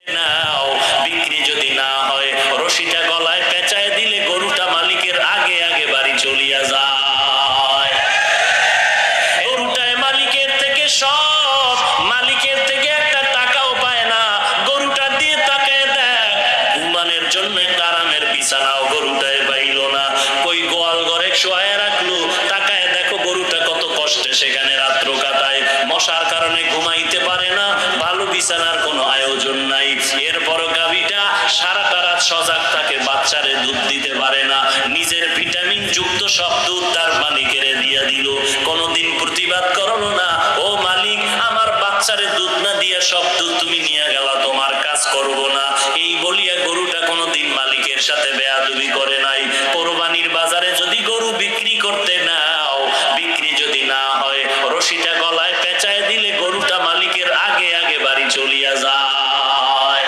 নাও, বিক্রি যদি না হয় রশিটা গলায় পেঁচায় দিলে গরুটা মালিকের আগে আগে বাড়ি চলিয়া যায়। গরুটায় মালিকের থেকে সব, মালিকের থেকে একটা টাকাও পায় না। গরুটা দিয়ে তাকায় দেখ, ঘুমানোর জন্য একটা আরামের বিছানাও গরুটায় পাইল না। কই গোয়াল ঘরে শোয়ায় রাখলো, তাকায় দেখো গরুটা কত কষ্টে সেখানে রাত্র কাটায়। মশার কারণে ঘুমাইতে পারে না, ভালো বিছানার কোনো আয়োজন নাই। এরপরও গাভীটা সারাটা রাত সজাগ থাকে, বাচ্চারে দুধ দিতে পারে না। নিজের ভিটামিন যুক্ত সব দুধ তার মালিকের দিয়া দিল, কোনদিন প্রতিবাদ করলো না, ও মালিক আমার বাচ্চারে দুধ না দিয়া সব দুধ তুমি নিয়ে গেলা, তোমার কাজ করব না। এই বলিয়া গরুটা কোনদিন মালিকের সাথে বেয়াদবি করে নাই। কোরবানির বাজারে যদি গরু বিক্রি করতে নাও, বিক্রি যদি না হয় রশিটা গলায় পেঁচায় দিলে গরুটা মালিকের আগে আগে বাড়ি চলিয়া যায়।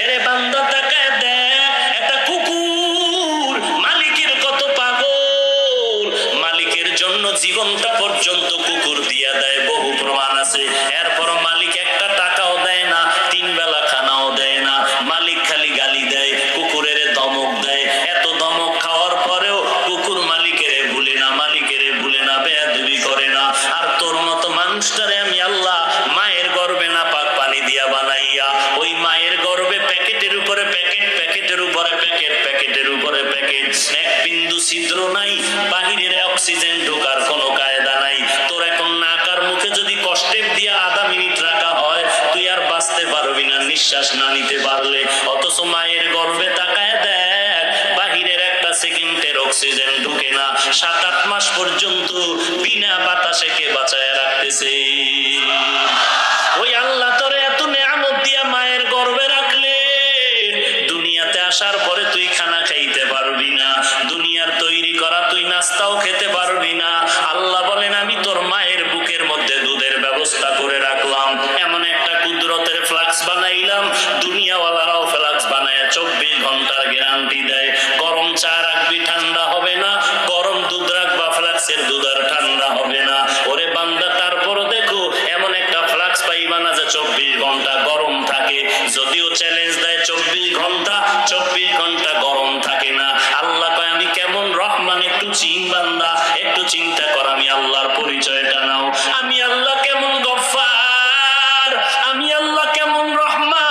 এরে বান্দা তাকায় দেখ, একটা কুকুর মালিকের কত পাগল, মালিকের জন্য জীবনটা পর্যন্ত কুকুর দিয়া দেয়, বহু প্রমাণ আছে। এরপর মালিক একটা টাকাও দেয় না, 3 বেলা খানাও দেয় না, মালিক খালি গালি দেয়, কুকুরের ধমক দেয়। এত ধমক খাওয়ার পরেও কুকুর মালিকের ভুলে না, মালিকের ভুলে না, বেয়াদবি করে না। আর তোর মতো মানুষটারে আমি আল্লাহ মায়ের গর্ভে না পাক পানি দিয়া বানাইয়া, ওই মায়ের গর্ভে প্যাকেটের উপরে প্যাকেট, প্যাকেটের উপরে প্যাকেট, প্যাকেটের উপরে প্যাকেট, এক বিন্দু ছিদ্র নাই, বাহিরের অক্সিজেন ঢোকার কোনো কায়দা নাই। তোর এখন নাকার মুখে যদি কষ্টেপ দিয়া আধা মিনিট রাখা হয়, তুই আর বাঁচতে পারবি না নিঃশ্বাস না নিতে পারলে। অথচ মায়ের গর্ভে তাকায় দেখ, বাহিরের একটা সেকেন্ডের অক্সিজেন ঢুকে না, 7-8 মাস পর্যন্ত বিনা বাতাসে কে বাঁচায় রাখতেছে। ওই আল্লাহ তোরে এত নেয়ামত দিয়া মায়ের গর্ভে রাখলে, দুনিয়াতে আসার পরে তুই খানা খাইতে পারবি না, দুনিয়ার তৈরি করা তুই নাস্তাও খেতে পারবি না। আল্লাহ বলেন আমি তোর মায়ের বুকের মধ্যে দুধের ব্যবস্থা করে রাখলাম, এমন একটা কুদরতের ফ্লাক্স বানাইলাম, দুনিয়াওয়ালারাও ফ্লাক্স বানায় 24 ঘন্টার গ্যারান্টি দেয়। গরম চা রাখবি ঠান্ডা হবে না, গরম দুধ রাখবা ফ্লাক্সের দুধ আর ঠান্ডা হবে না। ওরে বান্দা তারপরও দেখো এমন একটা ফ্লাক্স পাইবা না যে 24 ঘন্টা গরম থাকে। যদিও চ্যালেঞ্জ দেয় 24 ঘন্টা, 24 ঘন্টা গরম থাকে না। আল্লাহ কয় আমি কেমন রহমান, একটু চিন বান্দা, একটু চিন্তা কর, আমি আল্লাহর পরিচয়টা নাও। আমি আল্লাহ কেমন গফফার, আমি আল্লাহ কেমন রহমান।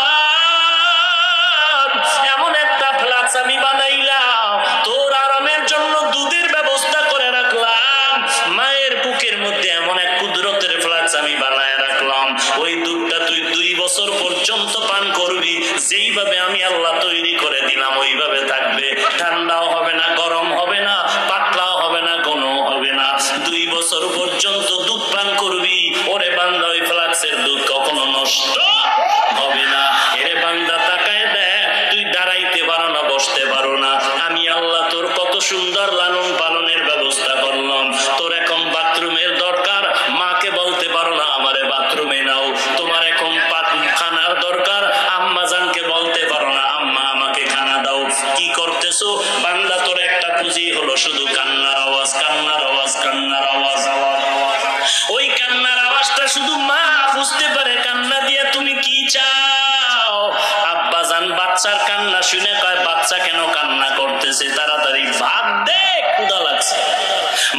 এমন একটা ফ্লাক্স আমি বানাইলাম, তোর আরামের জন্য দুধের ব্যবস্থা করে রাখলাম, মায়ের বুকের মধ্যে এমন এক কুদরতের ফ্লাক্স আমি বানায় রাখলাম। ওই দুধটা তুই 2 বছর পর্যন্ত পান করবি, যেইভাবে আমি আল্লাহ তৈরি করে দিলাম ওইভাবে থাকবে, ঠান্ডাও হবে না, গরম হবে না, পাতলাও হবে না, ঘনও হবে না। 2 বছর পর্যন্ত দুধ পান করবি। ওরে বান্দা ওই ফ্লাক্সের দুধ কখনো নষ্ট হবে না। এরে বান্দা তাকায় দেখ, তুই দাঁড়াইতে পারো না, বসতে পারো না, আমি আল্লাহ তোর কত সুন্দর লালন পালনের ব্যবস্থা করলাম। তোর এখন বাথরুমের দরকার, মাকে বলতে পারো না আমারে বাথরুমে নাও। তোমার এখন খানার দরকার, আম্মা জানকে বলতে পারো না আম্মা আমাকে খানা দাও। কি করতেছো বান্দা? তোর একটা পুঁজি হলো শুধু কান্নার আওয়াজ, কান্নার আওয়াজ, কান্নার আওয়াজ। ওই কান্নার আওয়াজটা শুধু মা বুঝতে পারে। কান্না দিয়ে তুমি কি চাও? আব্বা জান বাচ্চার কান্না শুনে কয় বাচ্চা কেন কান্না করতেছে, তাড়াতাড়ি ভাত দে, ক্ষুধা লাগছে।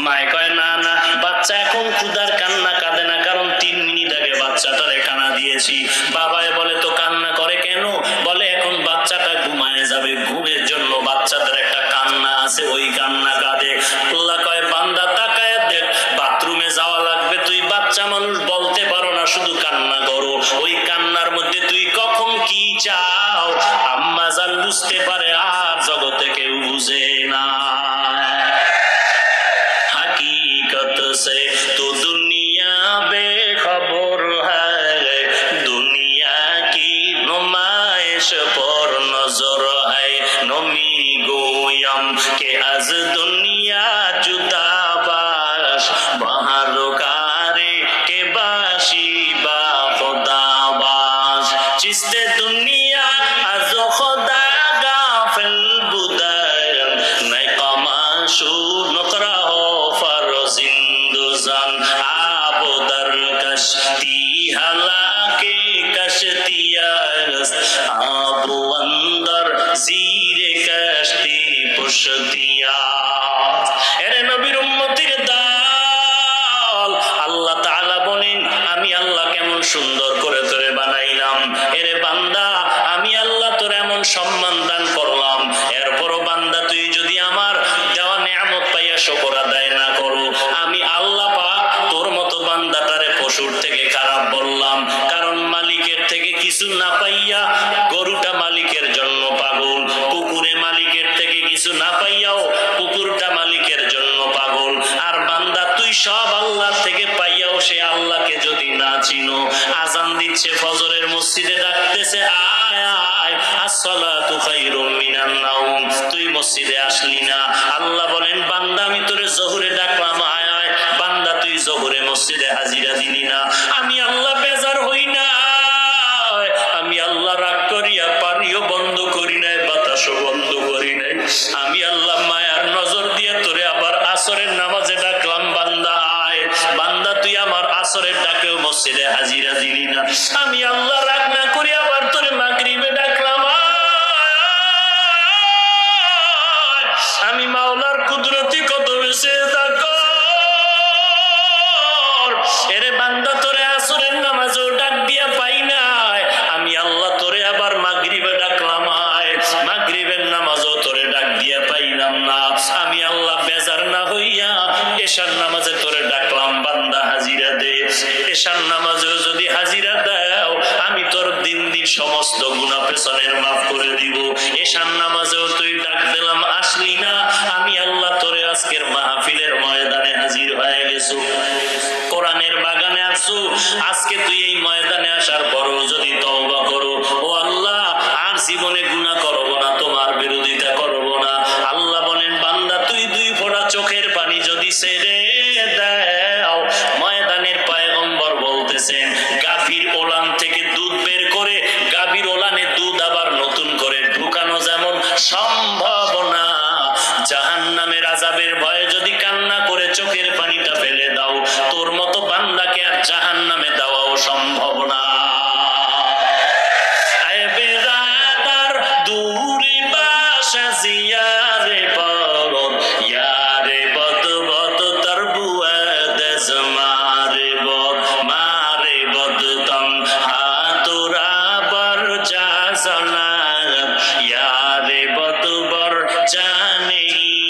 মায়ে কয় না না, বাচ্চা এখন ক্ষুধার কান্না কাঁদে না, কারণ 3 মিনিট আগে বাচ্চাটারে খানা দিয়েছি। বাবায় বলে তো কান্না করে কেন? বলে এখন বাচ্চাটা ঘুমায় যাবে, ঘুমের জন্য বাচ্চাদের একটা কান্না আছে, ওই কান্না কাঁদে। আল্লাহ কয় বান্দা তাকায় দেখ, বাথরুমে যাওয়া লাগবে, তুই বাচ্চা মানুষ বলতে পারো না, শুধু কান্না করো। ওই কান্নার মধ্যে তুই কখন কি চাও আম্মা জান বুঝতে পারে, আর জগতে কেউ বুঝে না। हकीकत से तो दुनिया बेखबर है, दुनिया की नुमाइश पर नजर है। नमी गोयम के आज दुनिया जुदा बाश, बाहर कारे के बाशी बा खुदा बाश। चिस्ते दुनिया आज खुदा गाफिल बुदायन, मैं कमाशु नकरा जिंदुजान आबो दर कश्ती हलाके कश कश्ती आबो अंदर जीरे कश्ती पुश्तिया। এরে নবীর উম্মতের দল, আল্লাহ তাআলা বলেন আমি আল্লাহ কেমন সুন্দর করে তোরে বানাইলাম। এরে বান্দা আমি আল্লাহ তোরে এমন সম্মান দান করলাম, এরপরও বান্দা তুই যদি আমার দেওয়া নিয়ামত পাইয়া শুকর আদায় না করো, আমি আল্লাহ পাক তোর মতো বান্দাটারে পশুর থেকে খারাপ বললাম। কারণ মালিকের থেকে কিছু না পাইয়া গরুটা মালিকের জন্য পাগল, কুকুরে মালিকের থেকে কিছু না পাইয়াও কুকুরটা মালিকের জন্য পাগল। আর বান্দা তুই সব আল্লাহ থেকে পাইয়াও সে আল্লাহকে যদি না চিনো, আজান দিচ্ছে ফজরের মসজিদে ডাকতেছে আয় আয় আসসালাতু খায়রুম মিনান নাওম, তুই মসজিদে আসলি না। আল্লাহ বলেন বান্দা আমি তোরে জোহরে ডাকলাম আয় আয়, বান্দা তুই জোহরে মসজিদে হাজিরা দিলি না। আমি আল্লাহ বেজার হই না, আমি আল্লাহ রাগ করিয়া পানিও বন্ধ করি নাই, বাতাসও বন্ধ করি নাই। আমি আল্লাহ মায়ার নজর দিয়ে তোরে আবার আসরের নামাজে ডাকলাম বান্দা আয়, বান্দা তুই আমার আসরের ডাকেও মসজিদে হাজিরা দিলি না। আমি আল্লাহ রাগ না করি আবার তোরে মাগরিবে ডাকলাম আয়, আমি মাওলার কুদরতি কত বেশি ডাকো। এরে বান্দা তোরে আসরের নামাজেও ডাক দিয়া পাই নাই, আমি আল্লাহ তোরে আবার মাগরিবে ডাকলাম আয়, মাগরিবের নামাজও তোরে ডাক দিয়া পাইলাম না। আমি আল্লাহ বেজার না হইয়া এশার নামাজে তোরে ডাকলাম বান্দা হাজিরা দে। এশার নামাজেও যদি হাজিরা দাও আমি তোর দিন দিন সমস্ত গুনাহ পেছনের মাফ করে দিব। এশার নামাজেও তুই ডাক দিলাম আসলি না, আমি আল্লাহ তোরে আজকের মাহফিলের ময়দানে হাজির হয়ে গেছো, কোরআনের বাগানে আসো। আজকে তুই এই ময়দানে আসার পরও যদি তওবা করো, ও আল্লাহ আর জীবনে গুনাহ করব না, তোমার বিরোধিতা করব না। আল্লাহ বলেন বান্দা তুই দুই ফোঁটা চোখের পানি যদি ছেড়ে দাও, ময়দানের পয়গম্বর বলতেছেন গাভীর ওলান থেকে দুধ বের করে গাভীর ওলানে দুধ আবার নতুন করে ঢুকানো যেমন সম্ভব না, জাহান্নামের আযাবের ভয়ে যদি কান্না করে চোখের পানিটা ফেলে দাও, তোর মতো বান্দাকে আর জাহান্নামে দেওয়াও সম্ভব না। আয় বেরাদার দূরে বাসা জিয়ারে বরদ, ইয়ারে বদ বদ তার বুয়াদ মারে বদ মারে বদ তম হাতুরা বর জানা, ইয়ারে বদ বর জানে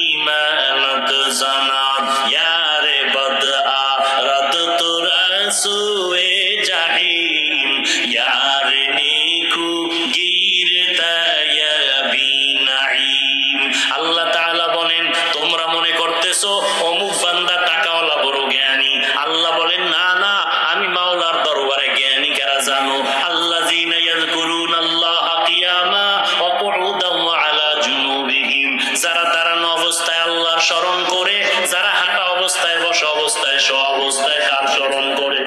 ইমানত জানাত, ইয়ারে বদ আরদ তোরা সুয়ে জাহিম, ইয়ারে নিকু গিরতায়াবি নাঈম। আল্লাহ তাআলা বলেন তোমরা মনে করতেছো অমুক বান্দা টাকাওয়ালা বড় জ্ঞানী, আল্লাহ বলেন না না, আমি মাওলার দরবারে জ্ঞানী কারা জানো, আল্লাযীনা ইয়াযকুরুনাল্লাহা কিয়ামা ওয়া কুউদান ওয়া আলা জুনুবিহিম, যারা দাঁড়ানো অবস্থায় আল্লাহর স্মরণ করে, যারা হাঁটা অবস্থায় বসা অবস্থায় শোয়া অবস্থায় কার স্মরণ করে,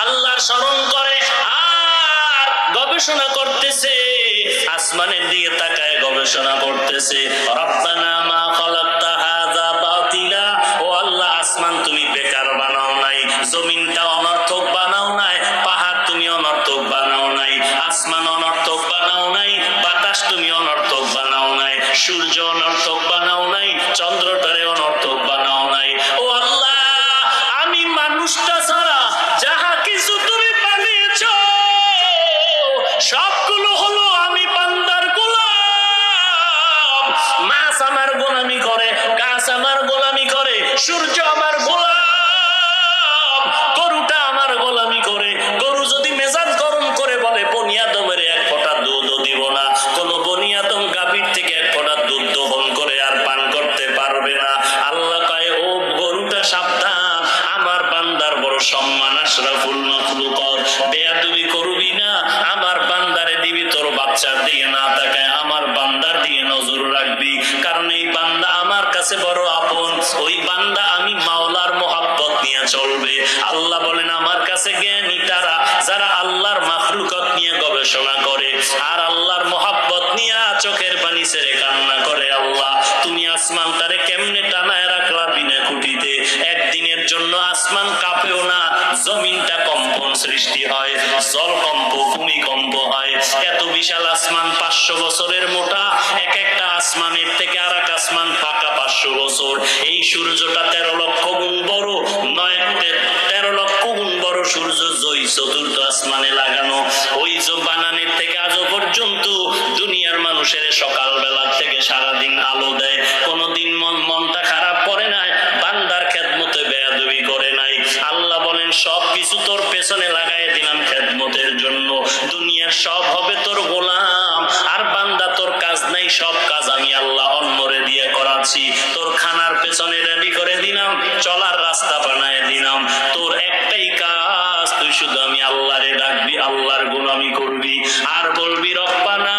আল্লাহর স্মরণ করে। আর গবেষণা করতেছে, আসমানের দিকে তাকায় গবেষণা করতেছে, রব্বানা মা খালাকতা হাযা বাতিলা, ও আল্লাহ আসমান তুমি বেকার বানাও নাই, জমিনটা অনর্থক বানাও নাই, পাহাড় তুমি অনর্থক বানাও নাই, আসমান অনর্থক বানাও নাই, বাতাস তুমি অনর্থক বানাও নাই, সূর্য অনর্থক বানাও নাই, চন্দ্রটারে অনর্থক বানাও নাই। ও আল্লাহ আমি মানুষটা ছাড়া যাহা কিছু তুমি বানিয়েছো সবগুলো হলো আমি বান্দার গোলাম। মাছ আমার গোলামি করে, গাছ আমার গোলামি করে, সূর্য আমার গোলাম, গরুটা আমার গোলামি করে। গরু যদি মেজাজ গরম করে বলে বনি আদমের এক ফোঁটা দুধও দিব না, কোন বনি আদম গাভীর থেকে এক ফোঁটা দুধ দহন করে আর পান করতে পারবে না। আল্লাহ কয় ও গরুটা সাবধান, আমার বান্দার বড় সম্মান, আশরাফুল মাখলুকাত, বেয়াদবি করবি না, আমার বান্দারে দিবি তোর বাচ্চার দিকে না তাকায় আমার বান্দার দিকে নজর রাখবি, কারণ এই বান্দা আমার কাছে বড় আপন, ওই বান্দা আমি মাওলার মোহাব্বত নিয়ে চলবে। আল্লাহ বলেন আমার কাছে জ্ঞানী তারা যারা আল্লাহর মাখলুকাত নিয়ে গবেষণা করে আর আল্লাহর মোহাব্বত নিয়া চোখের পানি ছেড়ে কান্না করে, আল্লাহ তুমি আসমানটারে কেমনে টানায় রাখলা বিনা খুঁটিতে, একদিনের জন্য আসমান কাঁপেও না, জমিনটা কম্পন সৃষ্টি হয়, জল কম্প ভূমিকম্প হয়, এত বিশাল আসমান 500 বছরের মোটা, এক একটা আসমানের থেকে আর এক আসমান ফাঁকা 500 বছর, এই সূর্যটা 13 লক্ষ গুণ বড়, 13 লক্ষ গুণ বড় সূর্য জয় চতুর্থ আসমানে লাগানো, ওই বানানের থেকে আজও পর্যন্ত দুনিয়ার মানুষের সকালবেলা থেকে সারাদিন আলো দেয়, কোনদিন মনটা খারাপ করে নাই, বান্দার খেদমতে বেয়াদবি করে নাই। আল্লাহ বলেন সবকিছু তোর পেছনে লাগাই দিলাম খেদমতের জন্য, দুনিয়ার সব হবে তোর গোলাম, আর বান্দা তোর কাজ নাই, সব কাজ আমি আল্লাহ অন্যরে দিয়ে করাচ্ছি, তোর খানার পেছনে রেডি করে দিলাম, চলার রাস্তা বানায় দিলাম, তোর একটাই কাজ, তুই শুধু আমি আল্লাহরে ডাকবি, আল্লাহর গোলামি করবি, আর বলবি রব্বানা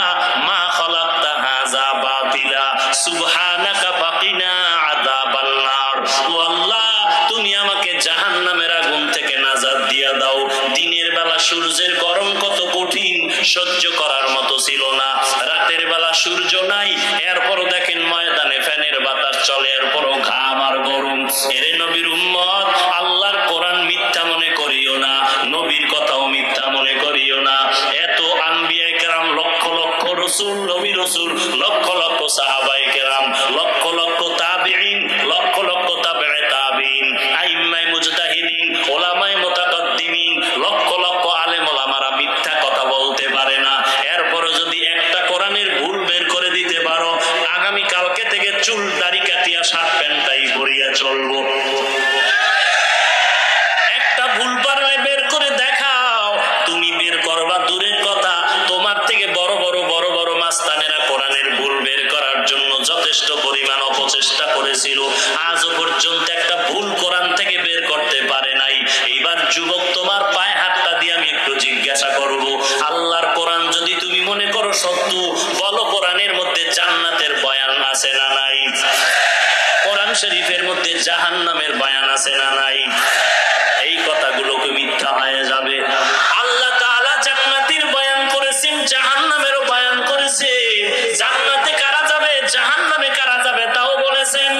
মা খালাকতা হাযা বাতিলা সুবহানাকা ফাকিনা আযাবান নার, ও আল্লাহ তুমি আমাকে জাহান্নামের আগুন থেকে নাজাত দিয়া দাও। দিনের বেলা সূর্যের গরম কত কঠিন, সহ্য করার মতো ছিল না, রাতের বেলা সূর্য নাই, এরপরও দেখেন ময়দানে ফ্যানের বাতাস চলে, এরপরও ঘাম আর গরম। এরে নবীর উম্মত, আল্লাহর কোরআন মিথ্যা মনে করিও না, নবীর কথাও মিথ্যা মনে করিও না, এত আম্বিয়ায়ে কেরাম, লক্ষ লক্ষ রাসূল, নবী রাসূল, লক্ষ লক্ষ সাহাবায়ে কেরাম, লক্ষ লক্ষ তাবিঈন, লক্ষ লক্ষ তাবেয়ে তাবিঈন, আইম্মায়ে মুজতাহিদিন, উলামায়ে মুতাকাদ্দিমিন, লক্ষ লক্ষ আলেম ওলামারা মিথ্যা কথা বলতে পারে না, এরপরও যদি একটা কোরআনের ভুল বের করে দিতে পারো, আগামী কালকে থেকে চুল দাড়ি কাটিয়া শার্ট প্যান্টটাই পরিয়া চলবো। একটা ভুল পারলে বের করে দেখাও, তুমি বের করবা দূরের কথা, তোমার থেকে বড় বড় মাস্তানেরা কোরআনের ভুল বের করার জন্য যথেষ্ট পরিমাণ অপচেষ্টা করেছিল, আজও পর্যন্ত একটা ভুল কোরআন থেকে বের করতে পারে নাই। এইবার যুবক, তোমার পায়ে হাতটা দিয়ে আমি একটু জিজ্ঞাসা করব, আল্লাহর কোরআন যদি তুমি মনে করো সত্য, বলো কোরআনের মধ্যে জান্নাতের বয়ান আছে না নাই? কোরআন শরীফের মধ্যে জাহান্নামের বয়ান আছে না নাই? এই কথাগুলোকে মিথ্যা হয়ে যাবে। আল্লাহ তাআলা জান্নাতের বয়ান করেছেন, জাহান্নামেরও বয়ান করেছে, জান্নাতে কারা যাবে, জাহান্নামে কারা যাবে তাও বলেছেন,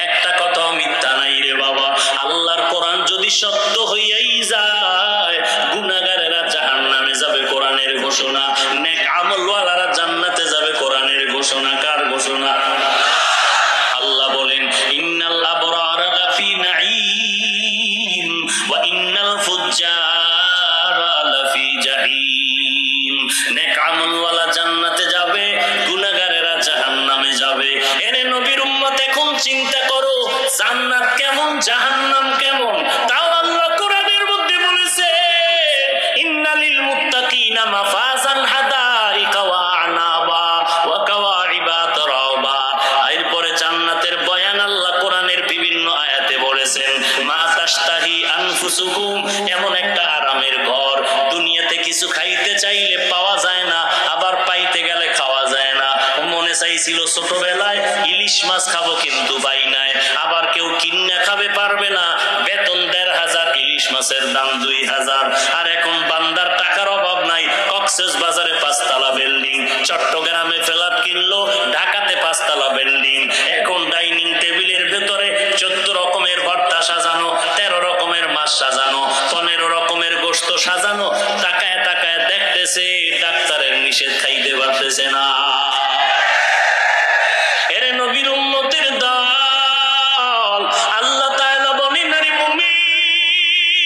একটা কথাও মিথ্যা নাই রে বাবা। আল্লাহর কোরআন যদি সত্য হইয়াই যায়, গুনাহগারেরা জাহান্নামে যাবে, কোরআনের ঘোষণা, নেক আমলওয়ালারা জান্নাতে যাবে, কোরআনের ঘোষণা। কার ঘোষণা? আল্লাহ বলেন ইন্নাল আবরারা লাফি নাঈম ওয়া ইন্নাল ফুজ্জারা লাফি জাহিম, নেক আমলওয়ালা জান্নাতে যাবে, গুনাহগারেরা জাহান্নামে যাবে। এরে নবীর উম্মত, এখন চিন্তা করো জান্নাত কেমন, জাহান্নাম কেমন, তাও আল্লাহ কোরআনের মধ্যে বলেছে ইন্নালিল মুত্তাকিনা মাফাজান হাদাইকা ওয়া আনাবা ওয়া কাওয়াইবা তারাবা। এরপরে জান্নাতের বয়ান আল্লাহ কোরআনের বিভিন্ন আয়াতে বলেছেন মা তাশতাহি আনফুসুকুম, এমন একটা আরামের ঘর, দুনিয়াতে কিছু খাইতে চাইলে পাওয়া যায় না, আবার পাইতে গেলে খাওয়া যায় না। মনে চাইছিল ছোটবেলায় ইলিশ মাছ খাবো, কিন্তু পাই নাই, আবার কেউ কিন্না খাবে পারবে না, বেতন ১৫০০, ইলিশ মাছের দাম ২০০০, আর এখন বান্দার টাকার অভাব নাই, কক্সেস বাজারে ৫ তলা বিল্ডিং, চট্টগ্রামে ফ্ল্যাট কিনলো, ঢাকাতে ৫ তলা বিল্ডিং, এখন ডাইনিং টেবিলের ভেতরে ১৪ রকমের ভর্তা সাজানো, ১৩ রকমের মাছ সাজানো, ১৫ রকমের গোশত সাজানো, তাকায় তাকায় দেখতেছে, ডাক্তারের নিষেধ খাইতে পারতেছে না। এরে নবীর উম্মতের দল, আল্লাহ তাআলা বলেন আরে মুমিন,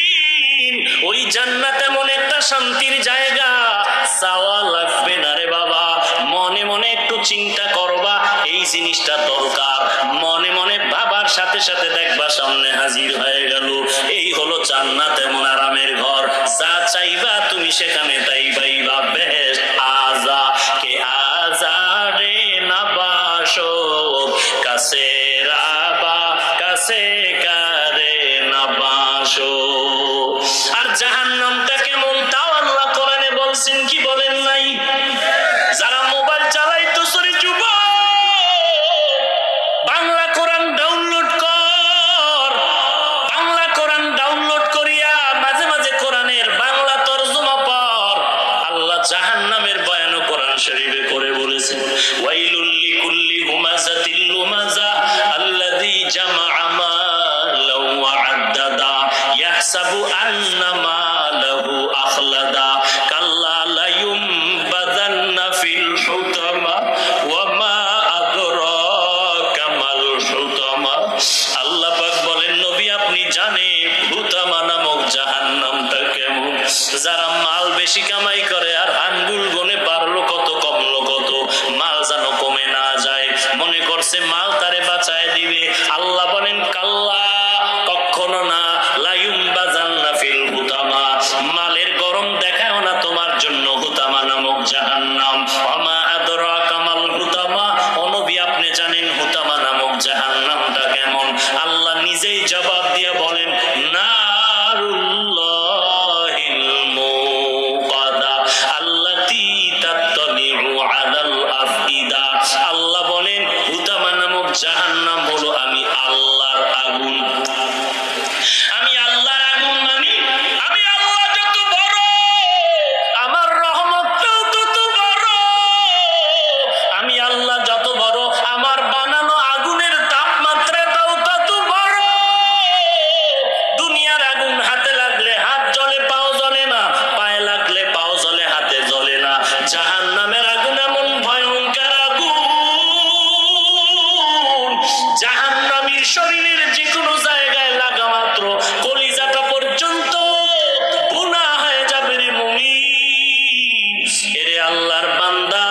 ওই জান্নাত এমন একটা শান্তির জায়গা, চাওয়া লাগবে না রে বাবা, মনে মনে একটু চিন্তা করবা এই জিনিসটা দরকার, মনে মনে ভাবার সাথে সাথে দেখবা সামনে হাজির হয়ে গেল। এই হলো জান্নাত, এমন আরামের ঘর, যা চাইবা তুমি সেখানে তাই পাইবা। বেহেশত আজা কে আজারে নাবাসো কাছে রাবা কাছে কারে নাবাসো। আর জাহান্নামটা কেমন তাও আল্লাহ কোরআনে বলছেন, কি বলেন নাই? যারা মোবাইল চালাইতো, সরি যুবক, বাংলা কোরআন ডাউনলোড কর, বাংলা কোরআন ডাউনলোড করিয়া মাঝে মাঝে কোরআনের বাংলা তরজমা পড়। আল্লাহ জাহান্নামের বয়ান কোরআন শরীফে করে বলেছেন, ওয়াইলুল লিকুল্লি হুমাযাতিল লুমাযা আল্লাযী জামাআ মালাও ওয়া আদ্দাদা ইয়াহসাবু আন্না মালাহু আখলাদা কাল্লা লা ইউমবাযান্না ফিল হুতামা ওয়া মা আদরাকা মাল হুতামা। আল্লাহ পাক বলেন, নবী আপনি জানেন হুতামা নামক জাহান্নামটা কেমন? যারা মাল বেশি কামাই করে আর আঙ্গুল গনে বাড়লো কত কমলো কত, মাল যেন কমে না যায়, মনে করছে মাল তারে বাঁচায় দিবে। আল্লাহ বলেন কাল্লা, কখনো না, লা ইউমবাযান্না ফিল হুতামা, মালের গরম দেখাও না তোমার জন্য হুতামা নামক জাহান্নাম। ওয়া মা আদরাকা মাল হুতামা, ও নবী আপনি জানেন হুতামা নামক জাহান্নামটা কেমন? আল্লাহ নিজেই জবাব দিয়ে বলেন, নারুল্লাহিল মুকাদা আল্লাতী তাত্তালিউ আলাল আফইদা। আল্লাহ বলেন হুতামা নামক জাহান্নাম হলো আমি আল্লাহর আগুন। আমি আল্লাহর আগুন মানে আমি আল্লাহ যত বড়, আমার রহমতটাও তত বড়। আমি আল্লাহ যত বড়, আমার বানানো আগুনের তাপমাত্রাটাও তত বড়। দুনিয়ার আগুন হাতে লাগলে হাত জ্বলে, পাও জ্বলে না, পায়ে লাগলে পাও জ্বলে, হাতে জ্বলে না। জাহান্নামের আগুন এমন ভয়ঙ্কর আগুন, জাহান্নামীর শরীরের যে কোনো জায়গায় লাগা মাত্র কলিজাটা পর্যন্ত গুনাহ হয়ে যাবে রে মুমিন। এরে আল্লাহর বান্দা,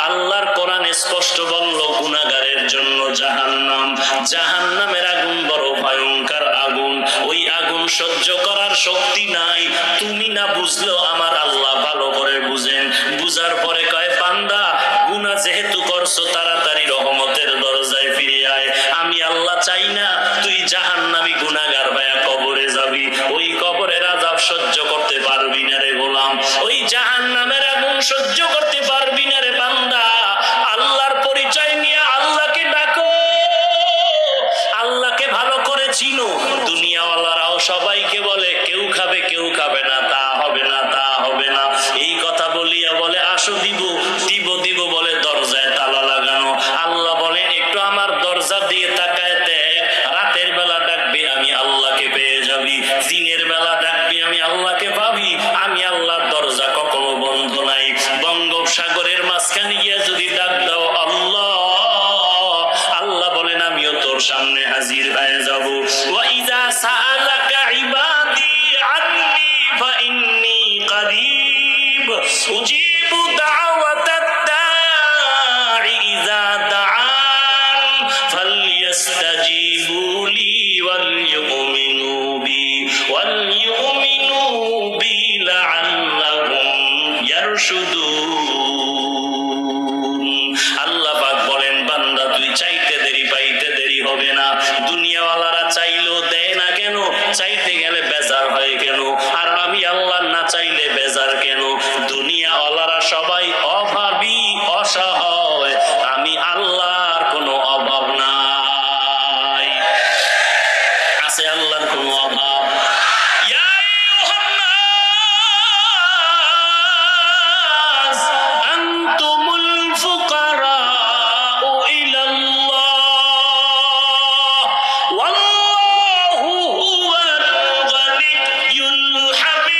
আল্লাহর কোরআন স্পষ্ট বলল গুনাহগারের জন্য জাহান্নাম। জাহান্নামের আগুন বড় ভয়ঙ্কর আগুন, ওই আগুন সহ্য করার শক্তি নাই। তুমি না বুঝলেও আমার আল্লাহ ভালো করে বুঝেন। বুঝার পরে কয়, বান্দা গুনাহ যেহেতু করছো তাড়াতাড়ি রহমতের দরজায় ফিরে আয়। আমি আল্লাহ চাই না তুই জাহান্নামী গুনাহগার হয়ে কবরে যাবি। ওই কবরের আযাব সহ্য করতে পারবি না রে গোলাম, ওই জাহান্নামের আগুন সহ্য করতে পারবি না রে বান্দা। আল্লাহর পরিচয় নিয়ে আল্লাহকে ডাকো, আল্লাহকে ভালো করে চিনো। দুনিয়াওয়ালারাও সবাইকে বলে কেউ খাবে কেউ খাবে না, তা হবে না তা হবে না, এই কথা বলিয়া বলে আসো দিব দিব দিব বলে দরজায় তালা লাগানো। আল্লাহ বলেন একটু আমার দরজা দিয়ে তাকায় দেখ, রাতের বেলা ডাকবি আমি আল্লাহকে পেয়ে যাবি, দিনের বেলা ডাকবি আমি আল্লাহকে পাবি। আমি আল্লাহর দরজা কখনো বন্ধ নাই। বঙ্গোপসাগরের মাঝখানে গিয়া যদি ডাক দাও আল্লাহ, আল্লাহ বলেন আমিও তোর সামনে হাজির হয়ে যাব। ওয়া ইযা সাআলাকা ইবাদি আন্নী ফাইন্নী করিব উজিবু দাওয়াতাদ দাঈ ইযা দাআন ফালইস্তাজিবু লি ওয়ালইউমিনু বি লাআল্লাহুম ইয়ারশুদুন। আল্লাহ পাক বলেন বান্দা তুই চাইতে দেরি পাইতে দেরি হবে না। দুনিয়াওয়ালারা চাইলেও দেয় না কেন? চাইতে গেলে বেজার হয় কেন? আর আমি আল্লাহ না চাইলে বেজার কেন? দুনিয়াওয়ালারা সবাই অভাবী অসহায়, আমি আল্লাহর কোনো অভাব নাই। আছে আল্লাহর কোনো অভাব? ইয়া আইয়ুহান নাস আনতুমুল ফুকারাউ ইলাল্লাহ ওয়াল্লাহু হুয়াল গানিয়্যুল Hamid.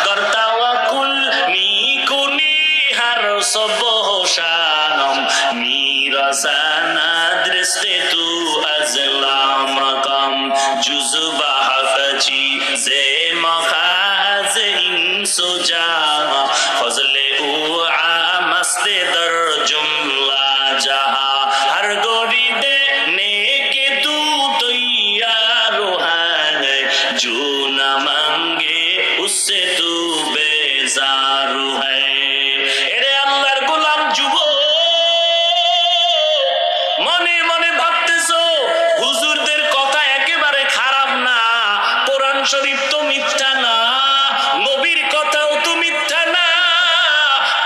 দরতাওয়াকুল নিকুনি har sobohshanam mirasana driste tu azlam rakam juzba hafaji ze makhaze insujama fazle u amaste dar jumla jaha har gori de neke tu tayar hai jo na mange usse tu bezar hai। মনে মনে ভাবতেছো হুজুরদের কথা একেবারে খারাপ না, কোরআন শরীফ তো মিথ্যা না, নবীর কথাও তো মিথ্যা না,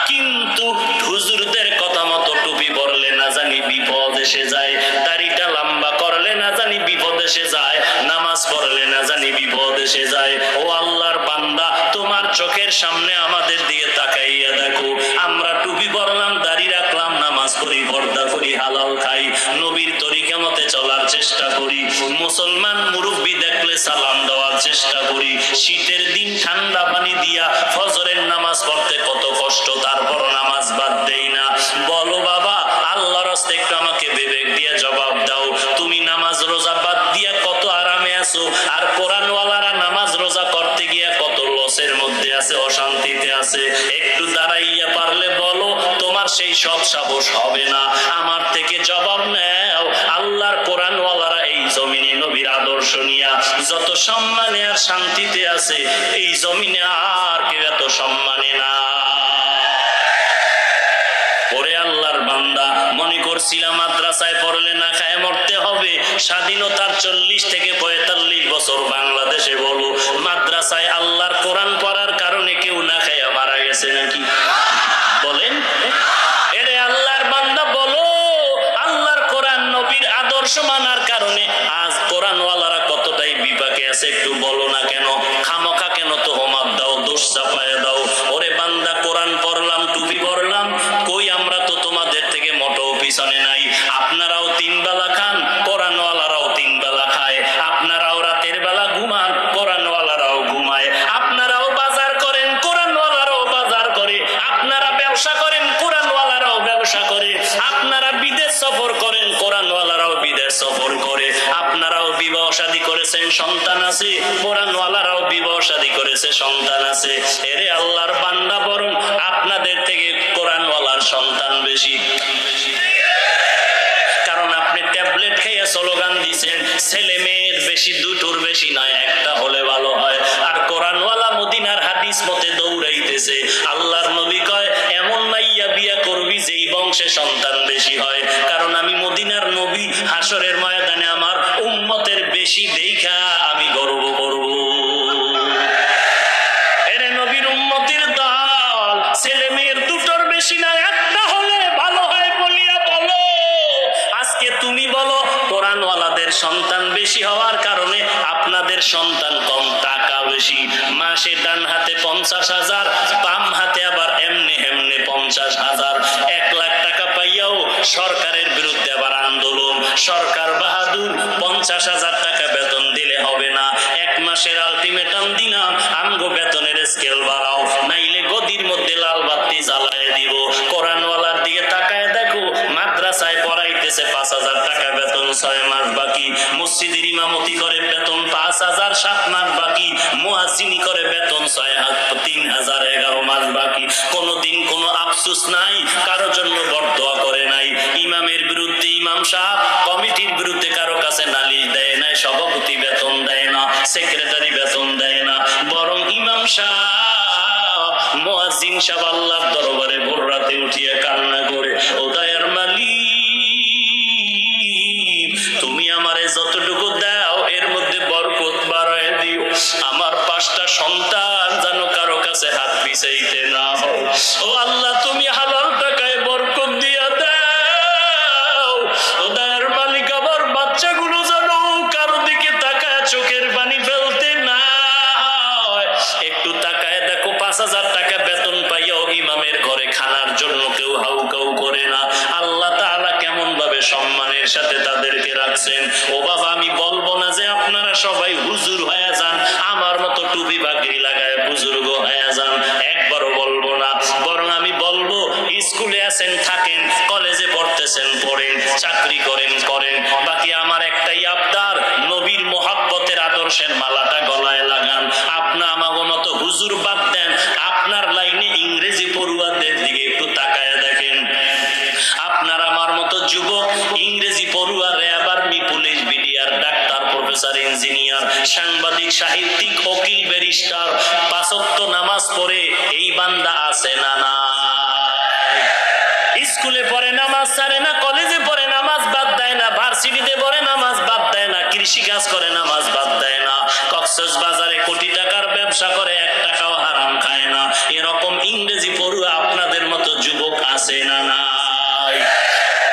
কিন্তু হুজুরদের কথা মতো টুপি পরলে না জানি বিপদ এসে যায়, দাড়িটা লম্বা করলে না জানি বিপদ এসে যায়, নামাজ নামাজ পড়লে না জানি বিপদ এসে যায়। ও আল্লাহর বান্দা, তোমার চোখের সামনে আমাদের দিকে তাকাইয়া দেখো, আমরা টুপি পরলাম, দাড়ি রাখলাম, নামাজ পড়ি, পর্দা করি, হালাল খাই, নবীর তরিকা মতে চলার চেষ্টা করি, মুসলমান মুরব্বি দেখলে সালাম দেওয়ার চেষ্টা করি, শীতের দিন ঠান্ডা পানি দিয়া ফজরের নামাজ পড়তে কত কষ্ট, তারপর নামাজ বাদ দেই না। বলো বাবা, আল্লাহর রাস্তায় একটু আমাকে বিবেক দিয়ে জবাব দাও, তুমি নামাজ রোজা বাদ দিয়া কত আরামে আছো, আর কোরআনওয়ালারা নামাজ রোজা করতে গিয়া কত লসের মধ্যে আছে, অশান্তিতে আছে। একটু দাঁড়াইয়া পারলে বলো, তোমার সেই সৎ সাহস হবে না? আমার থেকে জবাব নেও। আল্লাহর কোরআনওয়ালারা এই জমিনে নবীর আদর্শ নিয়া যত সম্মানে আর শান্তিতে আছে, এই জমিনে আর কেউ এত সম্মানে না। ওরে আল্লাহর বান্দা, মনে করছিলাম মাদ্রাসায় পড়লে না খায় মরতে হবে। স্বাধীনতার 40 থেকে 45 বছর বাংলাদেশে বলো, মাদ্রাসায় আল্লাহর কোরআন পড়ার কারণে কেউ না খায় মারা গেছে নাকি? বলেন। এরে আল্লাহর বান্দা বলো, আল্লাহর কোরআন নবীর আদর্শ মানার কারণে আজ কোরআনওয়ালারা কতটাই বিপাকে আছে, একটু বলো না কেন? খামোখা কেন তোহমাত দাও, দোষ চাপায় দাও? ওরে বান্দা, কোরআন পড়লাম, টুপি পড়লাম, কই আমরা তো তোমাদের থেকে মোটেও পিছনে নাই। আপনারাও 3 বেলা খান, কোরআনওয়ালারাও 3 বেলা খায়। আপনারাও রাতের বেলা ঘুমান, কোরআনওয়ালারাও ঘুমায়। আপনারাও বাজার করেন, কোরআনওয়ালারাও বাজার করে। আপনারা ব্যবসা করেন, কোরআনওয়ালারাও ব্যবসা করে। আপনারা বিদেশ সফর করেন, কোরআনওয়ালারাও বিদেশ সফর করে। আপনারাও বিবাহ শাদী করেছেন, সন্তান আছে, কোরআনওয়ালারাও বিবাহ শাদী করেছে, সন্তান আছে। এরে আল্লাহর বান্দা, বরং আপনাদের থেকে কোরআনওয়ালার সন্তান বেশি। কারণ আপনি ট্যাবলেট খেয়ে স্লোগান দিচ্ছেন, ছেলে মেয়ের বেশি, দুটোর বেশি নয়, একটা হলে ভালো হয়। আর কোরআনওয়ালা মদিনার হাদিস মতে দৌড়াইতেছে। আল্লাহর নবী কয়, এমন মাইয়া বিয়া করবি যেই বংশে সন্তান বেশি হয়। কারণ আমি মদিনার নবী, হাসরের ময়দানে আমার উম্মতের বেশি দেখা আমি গর্ব করব। এরে নবীর উম্মতের দল, ছেলে মেয়ের দুটোর বেশি নয়, একটা হলে ভালো হয় বলিয়া বলো। আজকে তুমি বলো, কোরআনওয়ালাদের সন্তান বেশি হওয়ার কারণে আপনাদের সন্তান কম, টাকা বেশি। মাসে ডান হাতে 50,000, বাম হাতে আবার এমনি এমনি 50,000। 1 লাখ টাকা পাইয়াও সরকারের বিরুদ্ধে আবার আন্দোলন। সরকার বাহাদুর, 50,000 টাকা বেতন দিলে হবে না, 1 মাসের আলটিমেটাম দিলাম, আমগো বেতনের স্কেল বাড়াও, নাইলে গদির মধ্যে লাল বাতি জ্বালায় দিব। কোরআনওয়ালার দিকে তাকায় দেখো, মাদ্রাসায় পড়াইতেছে 5,000 টাকা বেতন, 6 মাস বাকি। মসজিদের ইমামতি করে বেতন 5,000, 7 মাস বাকি। মুয়াজ্জিনি করে বেতন 3,000, 11 মাস বাকি। কোনদিন কোনো আফসোস নাই, কারো জন্য বরদোয়া করে নাই। ইমামের বিরুদ্ধে ইমাম সাহেব, কমিটির বিরুদ্ধে কারো কাছে নালিশ দেয় নাই, সভাপতি বেতন দেয় না, সেক্রেটারি বেতন দেয় না, বরং ইমাম সাহেব, মুয়াজ্জিন সাহেব আল্লাহর দরবারে ভোর রাতে উঠিয়ে কান্না করে, ও দয়ার মালিক, তুমি আমারে যতটুকু দাও এর মধ্যে বরকত বাড়ায় দিও। আমার 5টা সন্তান যেন কারো কাছে হাত পিছাইতে না হয়। ও আল্লাহ, তুমি হালাল টাকায় বরকত দিয়া দাও। ও দয়ার মালিক, আমার বাচ্চাগুলো যেন কারো দিকে তাকায় চোখের পানি ফেলতে না হয়। একটু তাকায় দেখো, 5,000 টাকা বেতন পাইয়াও ইমামের ঘরে খানার জন্য কেউ হাউ কাউ করে না। আল্লাহ তাআলা কেমন ভাবে সম্মানের সাথে তাদেরকে রাখছেন। ও বাবা, আমি বলবো না যে আপনারা সবাই হুজুর হয়ে যান, আমার মতো টুপি পাগড়ি লাগায় বুজুর্গ হয়ে যান, একবারও বলবো না। বরং আমি বলবো, স্কুলে আছেন থাকেন, কলেজে পড়তেছেন পড়েন, চাকরি করেন করেন। বাকি আমার একটাই আবদার, নবীর মোহাব্বতের আদর্শের মালাটা গলায় লাগান। আপনা আমাগো মতো হুজুর বাদ দেন, আপনার লাইনে ইংরেজি পড়ুয়াদের দিকে একটু তাকায় দেখেন। আপনার আমার মতো যুবক, ইংরেজি পড়ুয়া, RAB, army, police, BDR, doctor, professor, engineer, সাংবাদিক, সাহিত্যিক, উকিল, ব্যারিস্টার, 5 ওয়াক্ত নামাজ পড়ে এই বান্দা আছে না না? স্কুলে পড়ে নামাজ ছাড়ে না, কলেজে পড়ে নামাজ বাদ দেয় না, ভার্সিটিতে পড়ে নামাজ বাদ দেয় না, কৃষি কাজ করে নামাজ বাদ দেয় না, কক্সবাজারে কোটি টাকার ব্যবসা করে 1 টাকাও হারাম খায় না। এরকম ইংরেজি পড়ুয়া আপনাদের মতো যুবক আছে না নাই?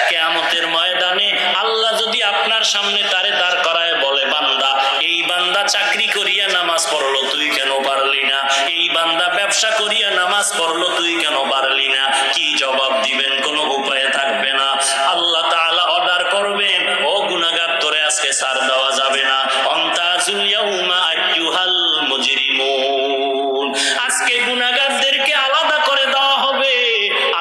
কিয়ামতের ময়দানে আল্লাহ যদি আপনার সামনে তারে দাঁড় করায় বলে, বান্দা, এই বান্দা চাকরি করিয়া নামাজ পড়লো, তুই কেন পারলি না? এই বান্দা ব্যবসা করিয়া নামাজ পড়লো, তুই কেন পারলি না? কি জবাব দিবেন? কোনো উপায় থাকবে না। আল্লাহ তাআলা অর্ডার করবেন, ও গুনাহগার, তোরে আজকে ছাড় দেওয়া যাবে না। অন্তাজুল ইয়াউমা আইয়ুহাল মুজরিমুন, আজকে গুনাহগারদেরকে আলাদা করে দেওয়া হবে।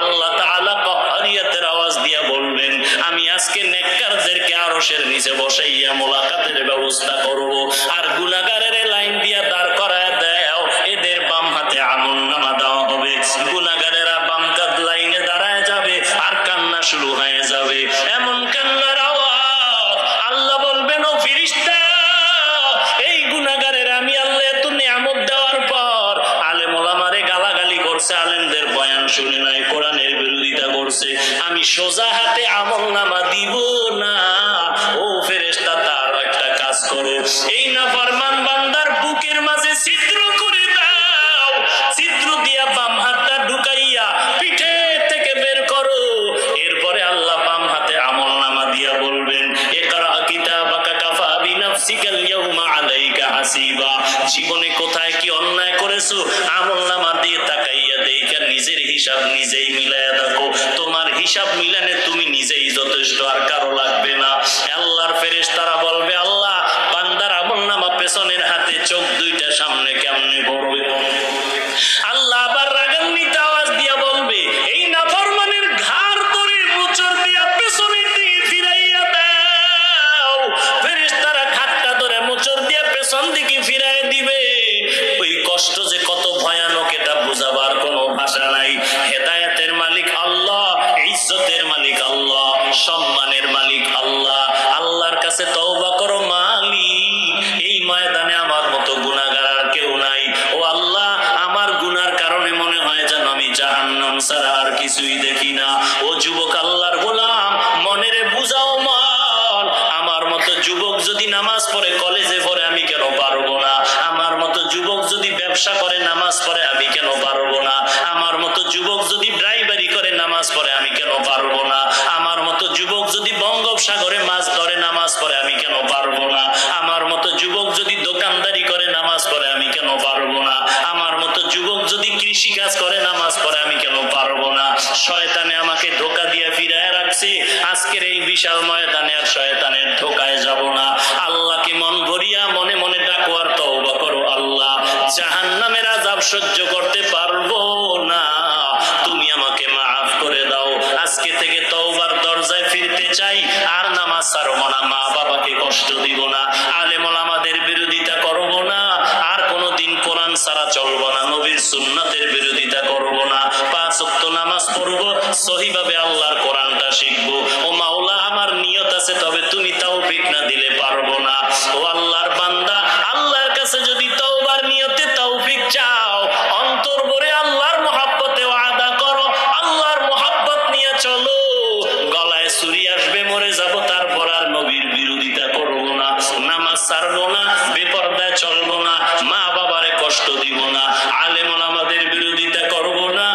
আল্লাহ তাআলা কহরিয়াতের আওয়াজ দিয়া বলবেন, আমি আজকে নেককারদেরকে আরশের নিচে বসাইয়া মোলাকাতের ব্যবস্থা করব। আর গুনাহগারের লাইন দিয়া দাঁড় করায় দাও, এদের বাম হাতে আমলনামা দেওয়া হবে। গুনাহগারেরা বাম কাঁধ লাইনে দাঁড়ায় যাবে, আর কান্না শুরু হয়ে যাবে। এমন কান্নার আওয়াজ, আল্লাহ বলবেন, ও ফেরেশতা, এই গুনাহগারের আমি আল্লাহ এত নিয়ামত দেওয়ার পর আলেম ওলামারে গালাগালি করছে, আলেমদের বয়ান শুনে নাই, কোরআনের বিরোধিতা করছে, আমি সোজা হাতে আমলনামা দিব না। ও ফেরেশতা, তার একটা কাজ করো, এই নাফরমান বান্দার বুকের মাঝে ছিদ্র করে দাও, ছিদ্র দিয়া বাম হাতটা ঢুকাইয়া পিঠে থেকে বের করো। এরপরে আল্লাহ বাম হাতে আমলনামা দিয়া বলবেন, ইকরা কিতাবাকা কাফা বিনাফসিকাল ইয়াউমা আলাইকা হাসিবা, জীবনে কোথায় কি অন্যায় করেছো আমলনামা দিয়ে তাকাইয়া দেখা নিজের হিসাব নিজেই মিলাইয়া দেখো। তোমার হিসাব মিলানে তুমি নিজেই যথেষ্ট, আর কারো লাগবে না। আল্লাহর ফেরেশতারা বলবে, আল্লাহ, বান্দার আমলনামা পেছনের হাতে, চোখ দুইটা সামনে কেমনে পড়বে? আল্লাহ আবার রাগান্বিত আওয়াজ দিয়া বলবে, এই নাফরমানের ঘাড় ধরে মোচড় দিয়া পেছনের দিকে ফিরাইয়া দাও। ফেরেশতারা ঘাড়টা ধরে মোচড় দিয়া পেছন দিকে ফিরাই দিবে। ওই কষ্ট যে কত ভয়ানক এটা বুঝাবার কোনো ভাষা নাই। হেদায়েতের মালিক আল্লাহ, ইজ্জতের মালিক আল্লাহ, সম্মানের মালিক আল্লাহ। আল্লাহর কাছে তওবা করো, মালিক, এই ময়দানে আমার মতো গুনাহগার আর কেউ নাই। ও আল্লাহ, আমার গুনার কারণে মনে হয় যেন আমি জাহান্নাম ছাড়া আর কিছুই দেখি না। ও যুবক, আল্লাহর গোলাম, মনের বুঝাও মন, আমার মতো যুবক যদি নামাজ পড়ে, কলেজে পড়ে, আমি কেন পারবো না? আমার মতো যুবক যদি ব্যবসা করে, নামাজ পড়ে, আমি কেন পারবো না? আমার মতো যুবক যদি ড্রাইভারি করে, নামাজ পড়ে, আমি কেন পারবো না? আমার মতো যুবক যদি বঙ্গোপসাগরে মাছ ধরে, নামাজ পড়ে, আমি কেন পারবো না? আমার মতো যুবক যদি দোকানদারি করে, নামাজ পড়ে, আমি কেন পারবো না? আমার মতো যুবক যদি কৃষি কাজ করে, নামাজ পড়ে, আমি কেন পারবো না? শয়তানে আমাকে ধোঁকা দিয়ে ফিরায় রাখছে। আজকের এই বিশাল ময়দানে আর শয়তানের ধোঁকায় যাব না। আল্লাহকে মন ভরিয়া মনে মনে ডাকো আর তওবা করো, আল্লাহ, জাহান্নামের আযাব সহ্য করতে পারবো না, তুমি আমাকে মাফ করে দাও। আজকে থেকে তওবার দরজায় ফিরতে চাই, আর নামাজ ছাড়বো না, মা বাবাকে কষ্ট দিব না, আলেম ওলামাদের বিরোধিতা করব না, আর কোনোদিন কোরআন ছাড়া চলবো না, নবীর সুন্নাতের বিরোধিতা করব না, 5 ওয়াক্ত নামাজ পড়বো, সহিভাবে আল্লাহর কোরআনটা শিখবো। ও মাওলা, আমার নিয়ত আছে, তবে তুমি তৌফিক না দিলে পারবো না। ও আল্লাহর বান্দা, আল্লাহর কাছে যদি তওবার নিয়তে তৌফিক চাও, অন্তর ভরে আল্লাহর মহব্বতে ওয়াদা করো, আল্লাহর মহব্বত নিয়ে চলো। গলায় ছুরি আসবে, মরে যাব, তারপর আর নবীর বিরোধিতা করবো না, নামাজ ছাড়বো না, বেপরদায় চলবো না, মা বাবারে কষ্ট দিব না, আলেম ওলামাদের বিরোধিতা করবো না,